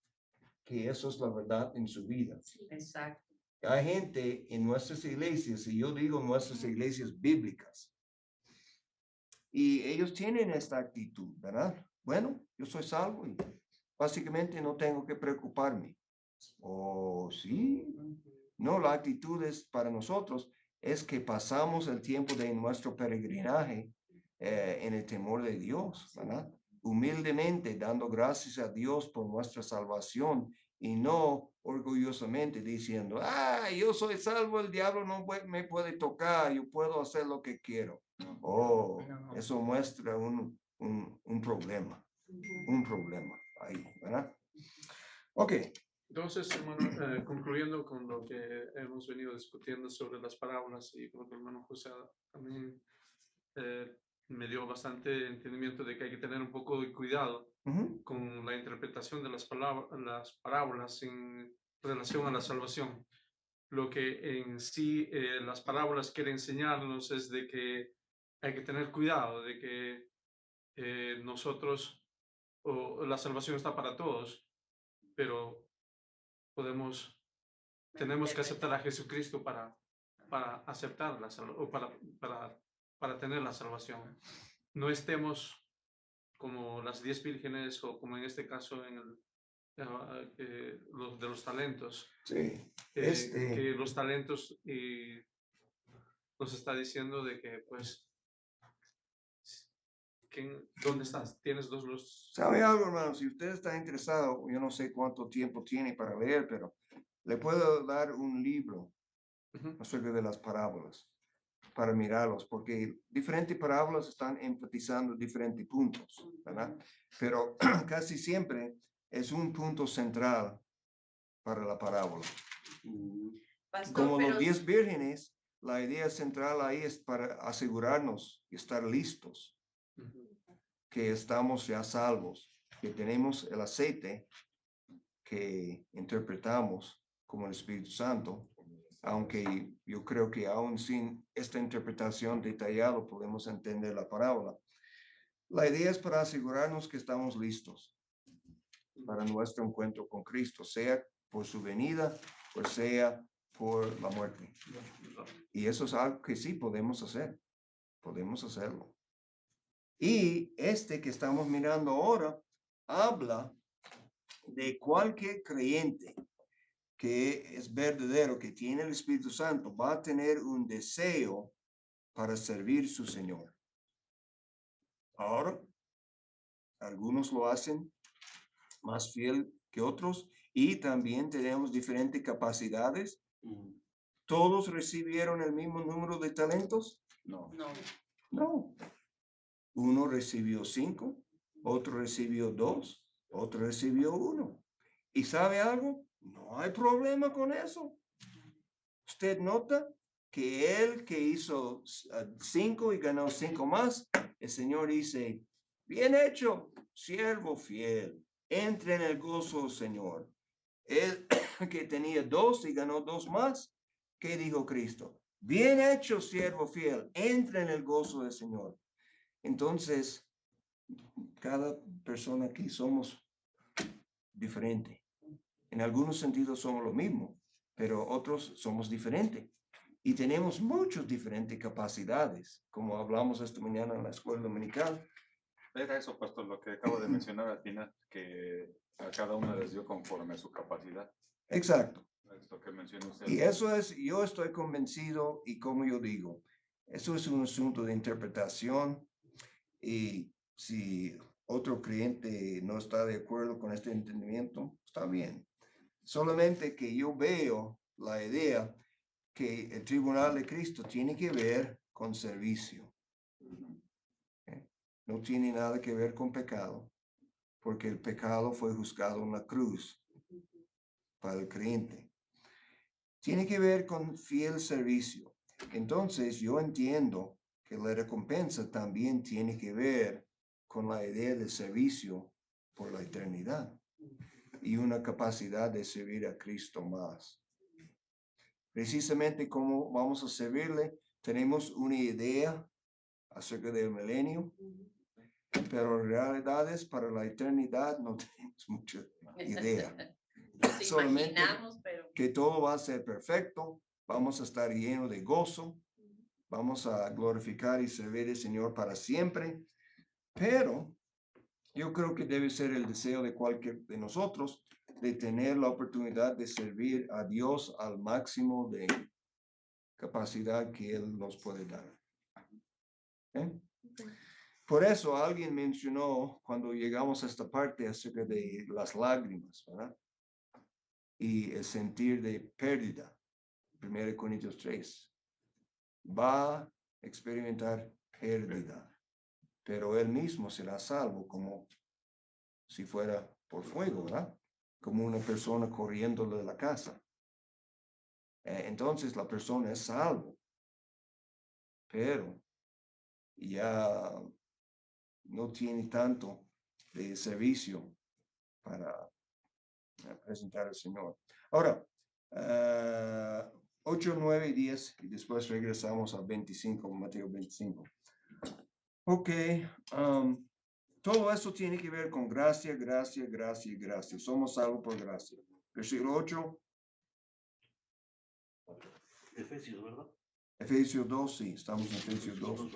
que eso es la verdad en su vida. Exacto. Hay gente en nuestras iglesias, y yo digo nuestras iglesias bíblicas, y ellos tienen esta actitud, ¿verdad? Bueno, yo soy salvo y básicamente no tengo que preocuparme. Oh, sí. No, la actitud es para nosotros es que pasamos el tiempo de nuestro peregrinaje en el temor de Dios, ¿verdad? Humildemente dando gracias a Dios por nuestra salvación y no orgullosamente diciendo, yo soy salvo, el diablo no me puede tocar, yo puedo hacer lo que quiero. Oh, eso muestra un problema ahí, ¿verdad? Ok. Entonces, hermano, concluyendo con lo que hemos venido discutiendo sobre las parábolas, y creo que el hermano José también me dio bastante entendimiento de que hay que tener un poco de cuidado con la interpretación de las parábolas en relación a la salvación. Lo que en sí las parábolas quieren enseñarnos es de que hay que tener cuidado, de que nosotros, la salvación está para todos, pero tenemos que aceptar a Jesucristo para aceptar o para tener la salvación. No estemos como las 10 vírgenes o como en este caso en los de los talentos. Sí. Que los talentos nos está diciendo de que pues ¿Dónde estás? ¿Tienes los? ¿Sabe algo, hermano? Si usted está interesado, yo no sé cuánto tiempo tiene para leer, pero le puedo dar un libro Ujú. acerca de las parábolas para mirarlos, porque diferentes parábolas están enfatizando diferentes puntos, ¿verdad? Pero casi siempre es un punto central para la parábola. Pastor, Como pero los 10 vírgenes, la idea central ahí es para asegurarnos y estar listos, que estamos ya salvos, que tenemos el aceite que interpretamos como el Espíritu Santo, aunque yo creo que aún sin esta interpretación detallada podemos entender la parábola. La idea es para asegurarnos que estamos listos para nuestro encuentro con Cristo, sea por su venida o sea por la muerte. Y eso es algo que sí podemos hacer, podemos hacerlo. Y este que estamos mirando ahora habla de cualquier creyente que es verdadero, que tiene el Espíritu Santo, va a tener un deseo para servir su Señor. Ahora, algunos lo hacen más fiel que otros y también tenemos diferentes capacidades. ¿Todos recibieron el mismo número de talentos? No. No. Uno recibió 5, otro recibió 2, otro recibió 1. ¿Y sabe algo? No hay problema con eso. Usted nota que él que hizo 5 y ganó 5 más, el Señor dice, bien hecho, siervo fiel, entre en el gozo, Señor. Él que tenía 2 y ganó 2 más, ¿qué dijo Cristo? Bien hecho, siervo fiel, entre en el gozo del Señor. Entonces, cada persona aquí somos diferente. En algunos sentidos somos lo mismo, pero otros somos diferentes. Y tenemos muchas diferentes capacidades, como hablamos esta mañana en la escuela dominical. Era eso, pastor, lo que acabo de mencionar al final, que a cada uno les dio conforme a su capacidad. Exacto. Esto que menciona usted. Y eso es, yo estoy convencido y como yo digo, eso es un asunto de interpretación y si otro cliente no está de acuerdo con este entendimiento, está bien. Solamente que yo veo la idea que el tribunal de Cristo tiene que ver con servicio. No tiene nada que ver con pecado, porque el pecado fue juzgado en la cruz para el creyente. Tiene que ver con fiel servicio. Entonces yo entiendo que la recompensa también tiene que ver con la idea de servicio por la eternidad y una capacidad de servir a Cristo más. Precisamente como vamos a servirle, tenemos una idea acerca del milenio, pero en realidades para la eternidad no tenemos mucha idea. Nos Solamente imaginamos, pero que todo va a ser perfecto, vamos a estar llenos de gozo, vamos a glorificar y servir al Señor para siempre, pero yo creo que debe ser el deseo de cualquier de nosotros de tener la oportunidad de servir a Dios al máximo de capacidad que Él nos puede dar. Por eso alguien mencionó cuando llegamos a esta parte acerca de las lágrimas, ¿verdad? Y el sentir de pérdida. 1 Corintios 3. Va a experimentar pérdida, pero él mismo será salvo como si fuera por fuego, ¿verdad? Como una persona corriendo de la casa. Entonces la persona es salvo, pero ya no tiene tanto de servicio para presentar al Señor. Ahora, 8, 9 y 10, y después regresamos a 25, Mateo 25. Ok, todo eso tiene que ver con gracia, gracia, gracia y gracia. Somos salvos por gracia. Versículo 8. Efesios, ¿verdad? Efesios 2, sí, estamos en Efesios 2.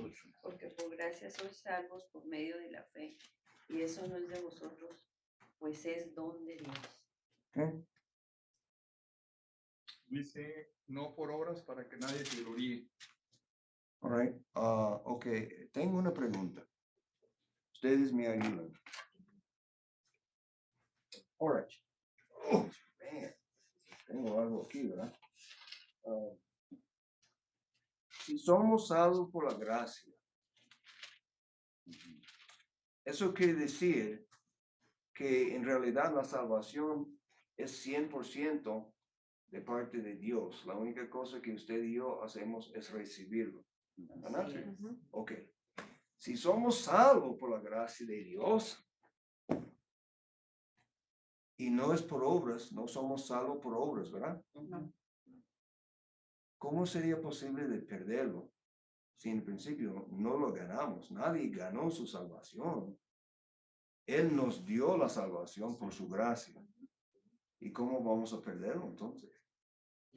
porque por gracia sois salvos por medio de la fe, y eso no es de vosotros, pues es don de Dios. Okay. Dice, no por obras para que nadie se gloríe. All right. Ok, tengo una pregunta. Ustedes me ayudan. All right. Oh, man. Tengo algo aquí, ¿verdad? Si somos salvos por la gracia, eso quiere decir que en realidad la salvación es 100% de parte de Dios. La única cosa que usted y yo hacemos es recibirlo. ¿Verdad? Ok. Si somos salvos por la gracia de Dios, y no es por obras, no somos salvos por obras, ¿verdad? ¿Cómo sería posible de perderlo si en principio no lo ganamos? Nadie ganó su salvación. Él nos dio la salvación por su gracia. ¿Y cómo vamos a perderlo entonces?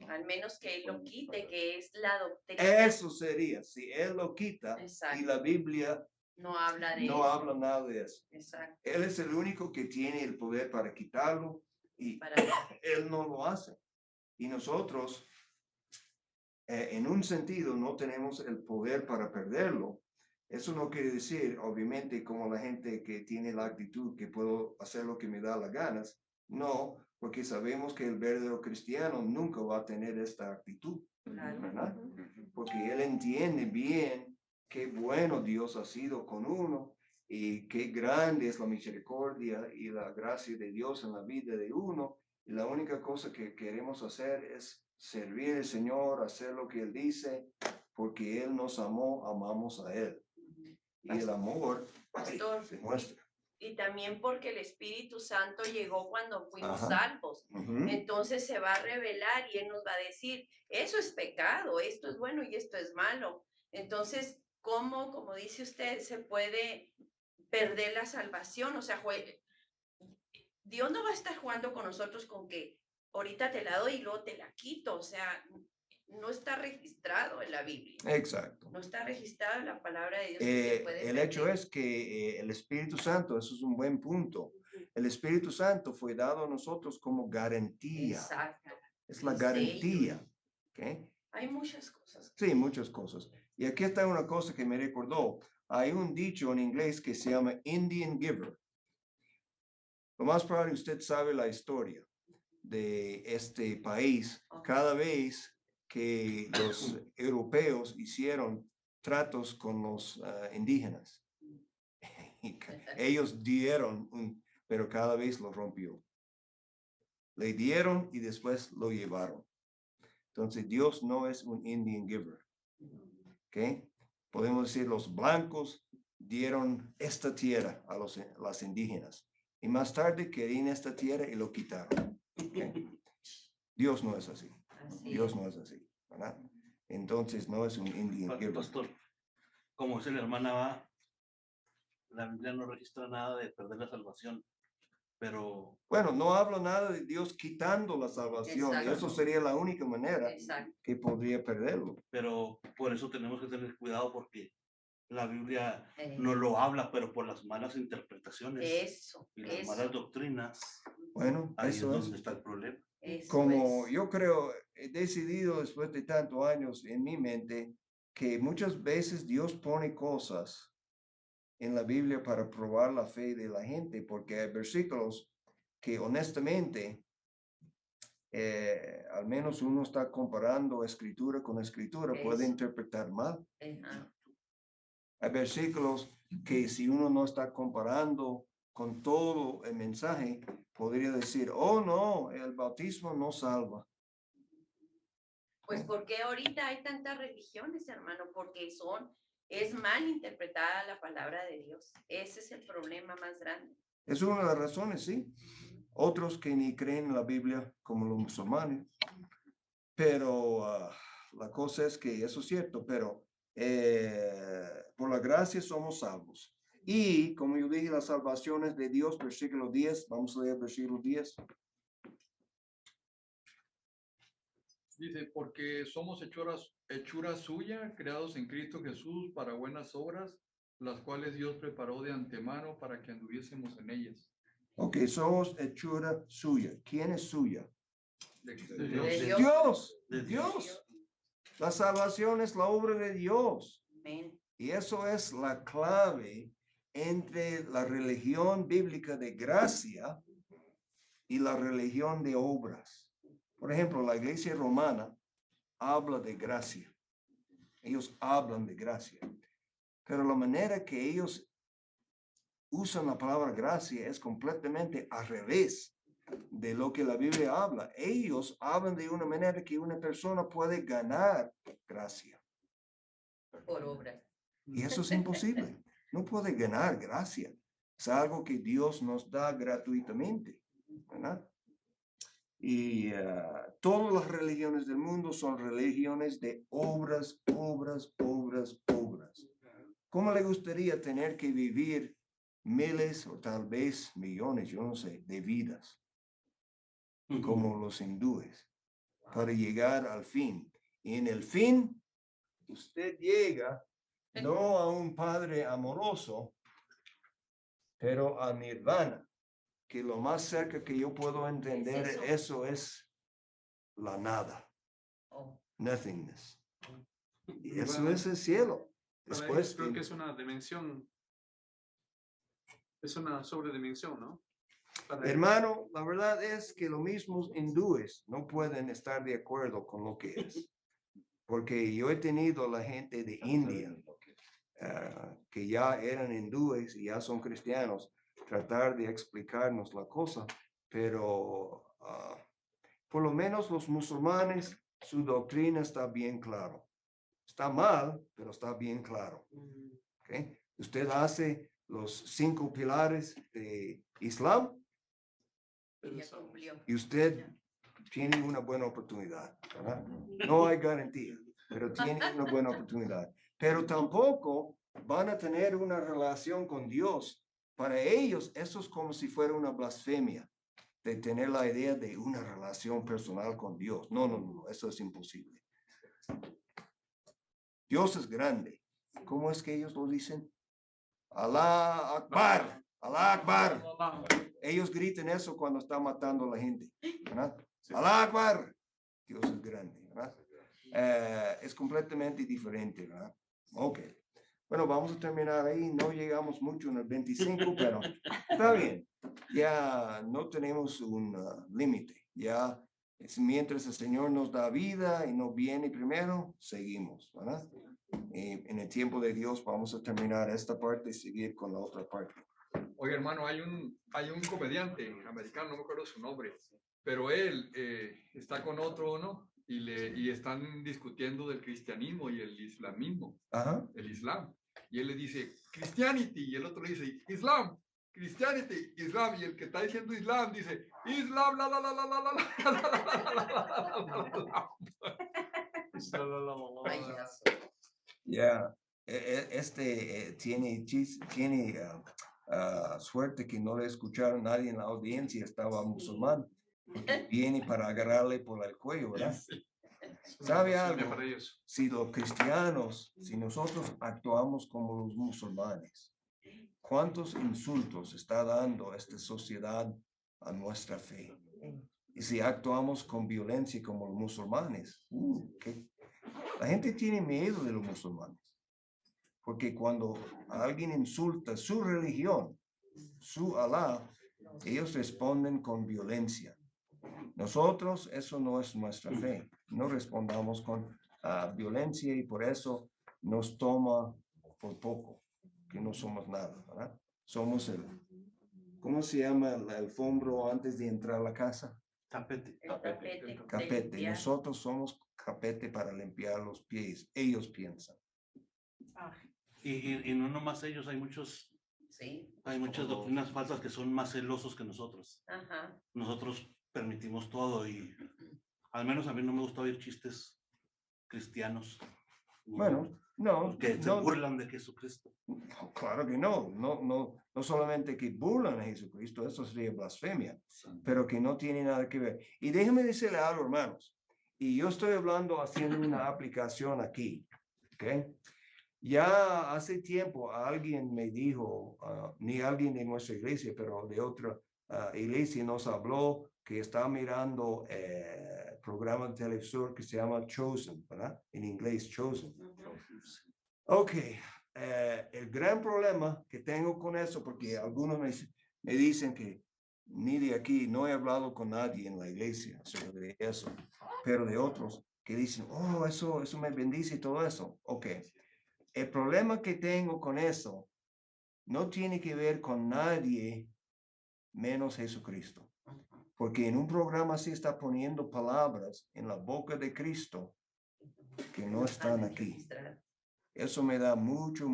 Al menos que Él lo quite, que es la doctrina. Eso sería, si Él lo quita. Exacto. Y la Biblia No habla de no eso. habla nada de eso. Exacto. Él es el único que tiene el poder para quitarlo y Él no lo hace. Y nosotros, en un sentido, no tenemos el poder para perderlo. Eso no quiere decir, obviamente, como la gente que tiene la actitud que puedo hacer lo que me da las ganas. No, porque sabemos que el verdadero cristiano nunca va a tener esta actitud, ¿verdad? Porque él entiende bien qué bueno Dios ha sido con uno y qué grande es la misericordia y la gracia de Dios en la vida de uno. Y la única cosa que queremos hacer es servir al Señor, hacer lo que Él dice, porque Él nos amó, amamos a Él. Y el amor Pastor, se muestra. y también porque el Espíritu Santo llegó cuando fuimos Ajá. salvos. Ujú. Entonces se va a revelar y Él nos va a decir, eso es pecado, esto es bueno y esto es malo. Entonces, ¿cómo, como dice usted, se puede perder la salvación? O sea, Dios no va a estar jugando con nosotros con que ahorita te la doy y luego te la quito. O sea, no está registrado en la Biblia. Exacto. No está registrado en la palabra de Dios. Que se puede El perder. hecho es que el Espíritu Santo, eso es un buen punto. El Espíritu Santo fue dado a nosotros como garantía. Exacto. Es la El garantía. sello. ¿Okay? Hay muchas cosas. Sí, muchas cosas. Y aquí está una cosa que me recordó. Hay un dicho en inglés que se llama Indian Giver. Lo más probable usted sabe la historia de este país. Cada vez que los europeos hicieron tratos con los indígenas, ellos dieron, pero cada vez lo rompió. Le dieron y después lo llevaron. Entonces Dios no es un Indian giver. ¿Okay? Podemos decir los blancos dieron esta tierra a las indígenas y más tarde querían esta tierra y lo quitaron. ¿Okay? Dios no es así. Dios no es así, ¿verdad? Entonces no es un Indian giver. Pastor, como dice la hermana, la Biblia no registra nada de perder la salvación, pero... Bueno, no habla nada de Dios quitando la salvación. Exacto. Y eso sería la única manera Exacto. que podría perderlo. Pero por eso tenemos que tener cuidado porque la Biblia no lo habla, pero por las malas interpretaciones Eso. y las malas doctrinas, Bueno, ahí eso es donde está el problema. Como yo creo, he decidido después de tantos años en mi mente que muchas veces Dios pone cosas en la Biblia para probar la fe de la gente, porque hay versículos que honestamente, al menos uno está comparando escritura con escritura, puede interpretar mal. Hay versículos que si uno no está comparando con todo el mensaje, podría decir, oh no, el bautismo no salva. Pues porque ahorita hay tantas religiones, hermano, porque es mal interpretada la palabra de Dios. Ese es el problema más grande. Es una de las razones, sí. Otros que ni creen en la Biblia, como los musulmanes. Pero la cosa es que eso es cierto, pero por la gracia somos salvos. Y como yo dije, la salvación es de Dios, versículo 10. Vamos a leer versículo 10. Dice, porque somos hechura suya, creados en Cristo Jesús para buenas obras, las cuales Dios preparó de antemano para que anduviésemos en ellas. Ok, somos hechura suya. ¿Quién es suya? De Dios. Dios. La salvación es la obra de Dios. Amén. Y eso es la clave entre la religión bíblica de gracia y la religión de obras. Por ejemplo, la iglesia romana habla de gracia. Ellos hablan de gracia. Pero la manera que ellos usan la palabra gracia es completamente al revés de lo que la Biblia habla. Ellos hablan de una manera que una persona puede ganar gracia. Por obras. Y eso es imposible. No puede ganar gracia. Es algo que Dios nos da gratuitamente, ¿verdad? Y todas las religiones del mundo son religiones de obras, obras, obras, obras. ¿Cómo le gustaría tener que vivir miles o tal vez millones, yo no sé, de vidas, como los hindúes, para llegar al fin? Y en el fin, usted llega no a un Padre amoroso, pero a Nirvana, que lo más cerca que yo puedo entender eso es la nada, nothingness. Y eso es el cielo. Para Después, ellos creo que es una dimensión, es una sobredimensión, ¿no? Para ellos. hermano, la verdad es que los mismos hindúes no pueden estar de acuerdo con lo que es. Porque yo he tenido la gente de India, que ya eran hindúes y ya son cristianos, tratar de explicarnos la cosa, pero por lo menos los musulmanes, su doctrina está bien claro. Está mal, pero está bien claro. ¿Okay? Usted hace los 5 pilares de Islam y usted tiene una buena oportunidad, ¿verdad? No hay garantía, pero tiene una buena oportunidad. Pero tampoco van a tener una relación con Dios. Para ellos, eso es como si fuera una blasfemia de tener la idea de una relación personal con Dios. No, no, no, eso es imposible. Dios es grande. ¿Cómo es que ellos lo dicen? Alá Akbar, Alá Akbar. Ellos gritan eso cuando están matando a la gente, ¿verdad? Alá Akbar. Dios es grande, ¿verdad? Es completamente diferente, ¿verdad? Ok. Bueno, vamos a terminar ahí. No llegamos mucho en el 25, pero está bien. Ya no tenemos un límite. Ya mientras el Señor nos da vida y no viene primero, seguimos, ¿verdad? Y en el tiempo de Dios vamos a terminar esta parte y seguir con la otra parte. Oye, hermano, hay un comediante americano, no me acuerdo su nombre, pero él está con otro, ¿no? Y están discutiendo del cristianismo y el islamismo, Ajá. el islam. Y él le dice, Christianity, y el otro le dice, Islam, Christianity, Islam, y el que está diciendo Islam dice, Islam, la, la, la, la, la, la, la, la, la, la. Ya, tiene suerte que no le escucharon nadie en la audiencia, estaba musulmán. Viene para agarrarle por el cuello, ¿verdad? ¿Sabe algo? Si los cristianos, si nosotros actuamos como los musulmanes, ¿cuántos insultos está dando esta sociedad a nuestra fe? Y si actuamos con violencia como los musulmanes, la gente tiene miedo de los musulmanes. Porque cuando alguien insulta su religión, su Alá, ellos responden con violencia. Nosotros, eso no es nuestra fe. No respondamos con violencia y por eso nos toma por poco, que no somos nada, ¿verdad? Somos ¿cómo se llama el alfombro antes de entrar a la casa? Tapete. Capete. Nosotros somos capete para limpiar los pies. Ellos piensan. Y no nomás ellos, hay muchas doctrinas falsas que son más celosos que nosotros. Ajá. Nosotros permitimos todo y al menos a mí no me gusta oír chistes cristianos. Bueno, no. Que se burlan de Jesucristo. No, claro que no solamente que burlan a Jesucristo, eso sería blasfemia, pero que no tiene nada que ver. Y déjenme decirle algo, hermanos, y yo estoy haciendo una aplicación aquí, ¿ok? Ya hace tiempo alguien me dijo, ni alguien de nuestra iglesia, pero de otra iglesia nos habló que está mirando programa de televisor que se llama Chosen, ¿verdad? En inglés, Chosen. Ok, el gran problema que tengo con eso, porque algunos me dicen que ni de aquí, no he hablado con nadie en la iglesia sobre eso, pero de otros que dicen, oh, eso me bendice y todo eso. Ok, el problema que tengo con eso no tiene que ver con nadie menos Jesucristo. Porque en un programa así está poniendo palabras en la boca de Cristo que no están aquí. Eso me da mucho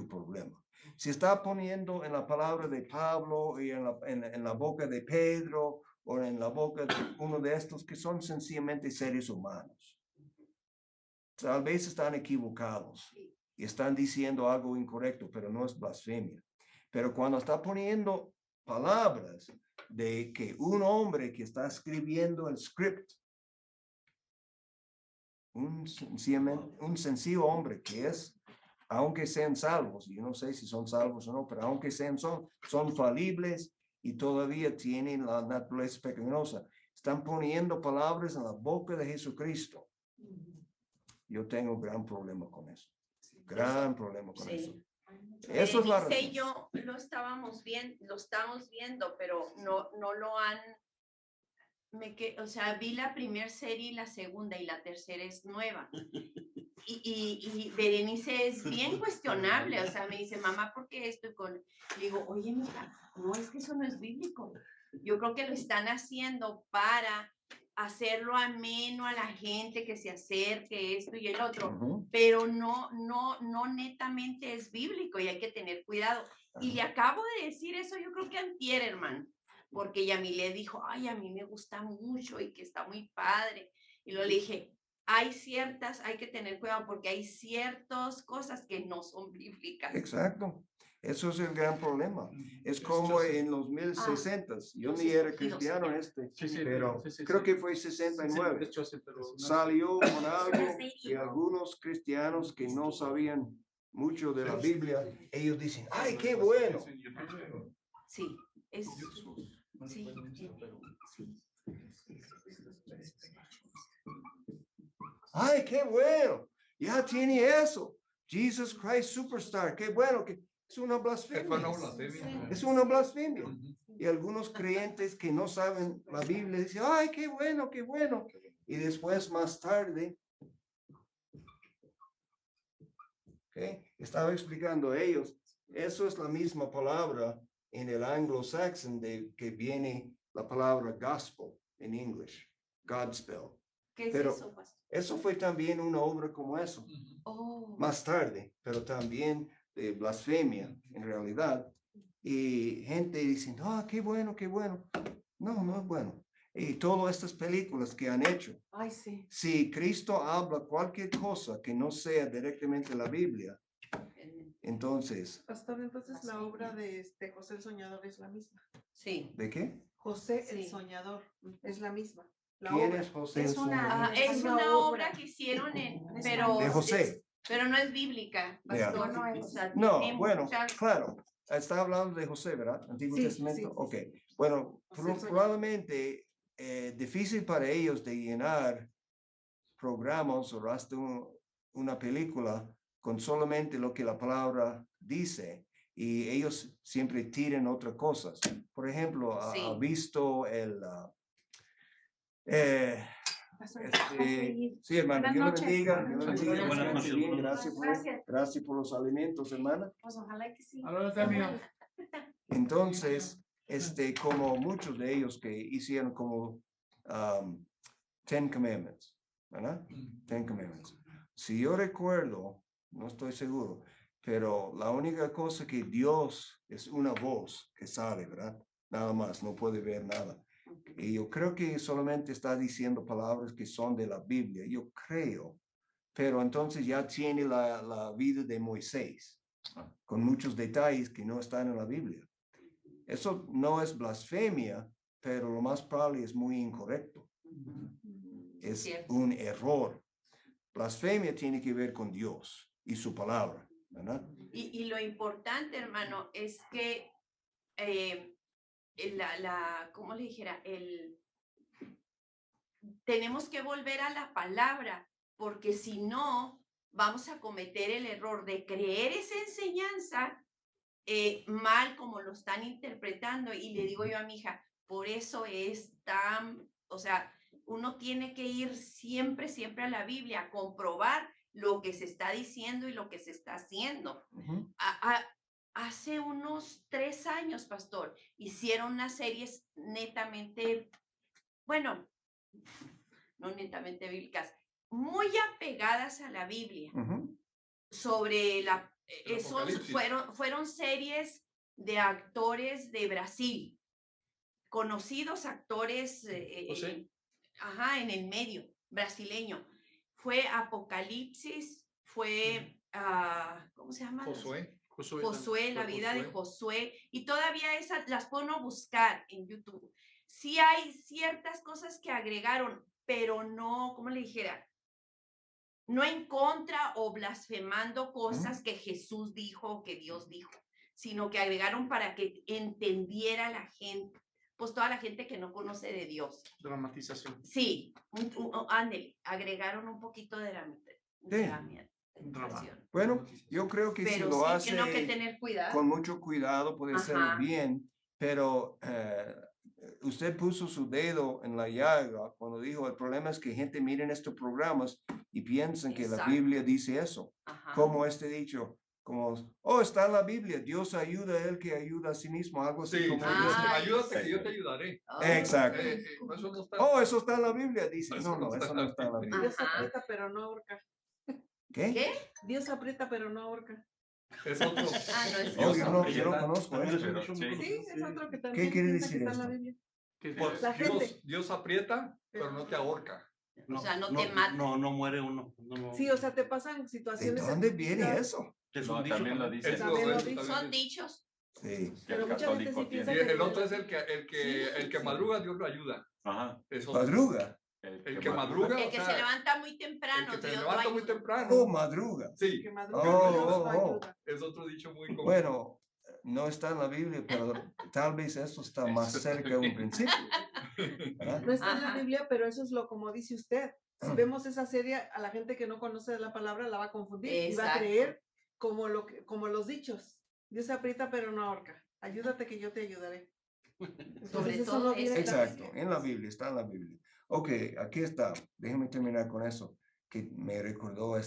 problema. Si está poniendo en la palabra de Pablo y en la boca de Pedro o en la boca de uno de estos que son sencillamente seres humanos, tal vez están equivocados y están diciendo algo incorrecto, pero no es blasfemia. Pero cuando está poniendo palabras de que un hombre que está escribiendo el script, un sencillo hombre que es, aunque sean salvos, yo no sé si son salvos o no, pero aunque sean, son falibles y todavía tienen la naturaleza pecaminosa, están poniendo palabras en la boca de Jesucristo. Yo tengo un gran problema con eso. Gran problema con eso. Eso es la Berenice y razón. yo lo estamos viendo, pero no lo han, o sea, vi la primera serie y la segunda y la tercera es nueva. Y Berenice es bien cuestionable, o sea, me dice, mamá, ¿por qué esto? Le digo, oye, mija, no, es que eso no es bíblico. Yo creo que lo están haciendo para hacerlo ameno a la gente que se acerque, esto y el otro, pero no netamente es bíblico y hay que tener cuidado. Y le acabo de decir eso, yo creo que antier, hermano, porque Yamile dijo, ay, a mí me gusta mucho y que está muy padre. Y luego le dije, hay que tener cuidado porque hay ciertas cosas que no son bíblicas. Exacto. Eso es el gran problema. Es como en los 1060s. Yo ni era cristiano pero creo que fue 69. Salió con algo y algunos cristianos que no sabían mucho de la Biblia, ellos dicen, ¡ay, qué bueno! Sí, es... Sí, ¡Ay, qué bueno! Ya tiene eso. Jesus Christ Superstar. Qué bueno que es una blasfemia. Es una blasfemia. Y algunos creyentes que no saben la Biblia dicen, ¡ay, qué bueno, qué bueno! Y después, más tarde, estaba explicando a ellos, eso es la misma palabra en el anglo-saxon de que viene la palabra gospel en inglés, Godspell. ¿Qué es Pero eso, pastor? eso fue también una obra como eso, más tarde, pero también de blasfemia en realidad. Y gente diciendo, ah, qué bueno, qué bueno. No, no es bueno. Y todas estas películas que han hecho. Ay, sí. Si Cristo habla cualquier cosa que no sea directamente la Biblia, entonces... Pastor, entonces la obra de José el Soñador es la misma. Sí. ¿De qué? José el Sí. Soñador es la misma. La ¿Quién obra. es José? Es el una- Soñador? Es una obra que hicieron pero De José. pero no es bíblica, pastor. No, no es. O sea, No, tiene bueno, muchas- claro. Está hablando de José, ¿verdad? Antiguo Sí, Testamento. sí. Ok. Bueno, José el Soñador. probablemente difícil para ellos de llenar programas o hasta una película con solamente lo que la palabra dice y ellos siempre tiran otras cosas. Por ejemplo, Sí. ha visto sí, hermano, Buenas Dios le noches. bendiga. Dios le Buenas bendiga. noches. Descanse bien. Gracias Gracias. gracias por los alimentos, hermana. Pues ojalá que sí. Ahora también. Entonces, como muchos de ellos que hicieron como Ten Commandments, ¿verdad? Ten Commandments. Si yo recuerdo, no estoy seguro, pero la única cosa que Dios es una voz que sale, ¿verdad? Nada más, no puede ver nada. Y yo creo que solamente está diciendo palabras que son de la Biblia, yo creo. Pero entonces ya tiene la vida de Moisés, con muchos detalles que no están en la Biblia. Eso no es blasfemia, pero lo más probable es muy incorrecto. Es Cierto. un error. Blasfemia tiene que ver con Dios y su palabra, ¿verdad? Y lo importante, hermano, es que ¿cómo le dijera? Tenemos que volver a la palabra, porque si no, vamos a cometer el error de creer esa enseñanza mal como lo están interpretando. Y le digo yo a mi hija, por eso es tan, o sea, uno tiene que ir siempre, siempre a la Biblia a comprobar lo que se está diciendo y lo que se está haciendo. Hace unos 3 años, pastor, hicieron unas series netamente, bueno, no netamente bíblicas, muy apegadas a la Biblia, sobre la, fueron series de actores de Brasil, conocidos actores, en el medio, brasileño. Fue Apocalipsis, fue, ¿cómo se llama? Josué, la vida de Josué, y todavía esas las puedo buscar en YouTube. Sí hay ciertas cosas que agregaron, pero no, ¿cómo le dijera? No en contra o blasfemando cosas que Jesús dijo o que Dios dijo, sino que agregaron para que entendiera la gente, pues toda la gente que no conoce de Dios. Dramatización. Sí, ándale, agregaron un poquito de dramatización. Bueno, yo creo que pero si lo hace que tener cuidado. con mucho cuidado puede ser bien, pero usted puso su dedo en la llaga cuando dijo, el problema es que gente mira en estos programas y piensan que la Biblia dice eso. Como este dicho, como, está en la Biblia, Dios ayuda a él que ayuda a sí mismo, algo así. Como ayúdate que yo te ayudaré. Exacto. Eso no está. Eso está en la Biblia, dice. No, eso no está en la Biblia. Dios aprieta pero no ahorca. ¿Qué? Dios aprieta pero no ahorca. Es otro. Yo no conozco eso. Sí, es otro que también. ¿Qué quiere decir esto? Dios aprieta, pero no te ahorca. O sea, no te mata. No muere uno. Sí, o sea, te pasan situaciones. ¿De dónde viene eso? También lo dice. Son dichos. Sí. Pero mucha gente sí piensa que el otro es el que madruga, Dios lo ayuda. Ajá. ¿Madruga? El que madruga. El que se levanta muy temprano. El que se levanta muy temprano. Oh, madruga. Sí. Que madruga, Dios lo ayuda. Es otro dicho muy común. Bueno, no está en la Biblia, pero tal vez eso está más cerca de un principio. No está en la Biblia, pero eso es lo como dice usted. Si vemos esa serie, a la gente que no conoce de la palabra la va a confundir y va a creer como los dichos. Dios aprieta pero no ahorca. Ayúdate que yo te ayudaré. Sobre todo exacto, en la Biblia, está en la Biblia. Ok, aquí está. Déjeme terminar con eso, que me recordó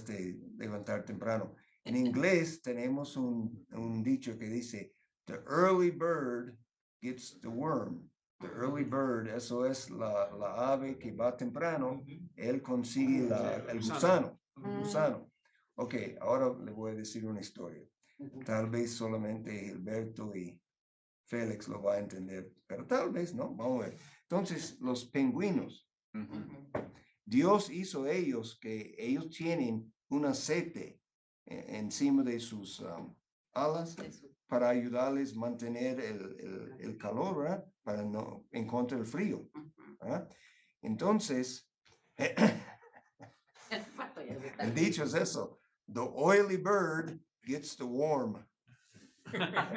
levantar temprano. En inglés tenemos un dicho que dice, the early bird gets the worm. The early bird, eso es la ave que va temprano, él consigue el gusano. Ok, ahora le voy a decir una historia. Tal vez solamente Gilberto y Félix lo va a entender, pero tal vez no. Vamos a ver. Entonces, los pingüinos, Dios hizo que ellos tienen un aceite encima de sus alas para ayudarles a mantener el calor, ¿verdad? Para no encontrar el frío. ¿Verdad? Entonces, el dicho es eso. The oily bird gets the worm.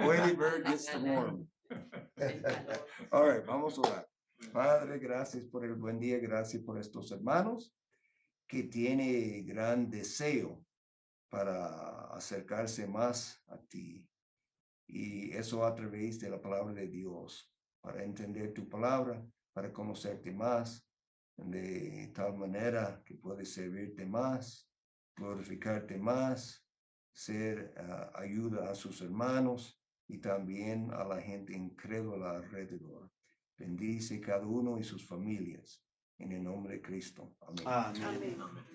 Oily bird gets the worm. All right, vamos a orar. Padre, gracias por el buen día, gracias por estos hermanos que tienen gran deseo para acercarse más a ti. Y eso a través de la palabra de Dios, para entender tu palabra, para conocerte más, de tal manera que puedes servirte más, glorificarte más, ser ayuda a sus hermanos y también a la gente incrédula alrededor. Bendice cada uno y sus familias. En el nombre de Cristo. Amén. Amén. Amén.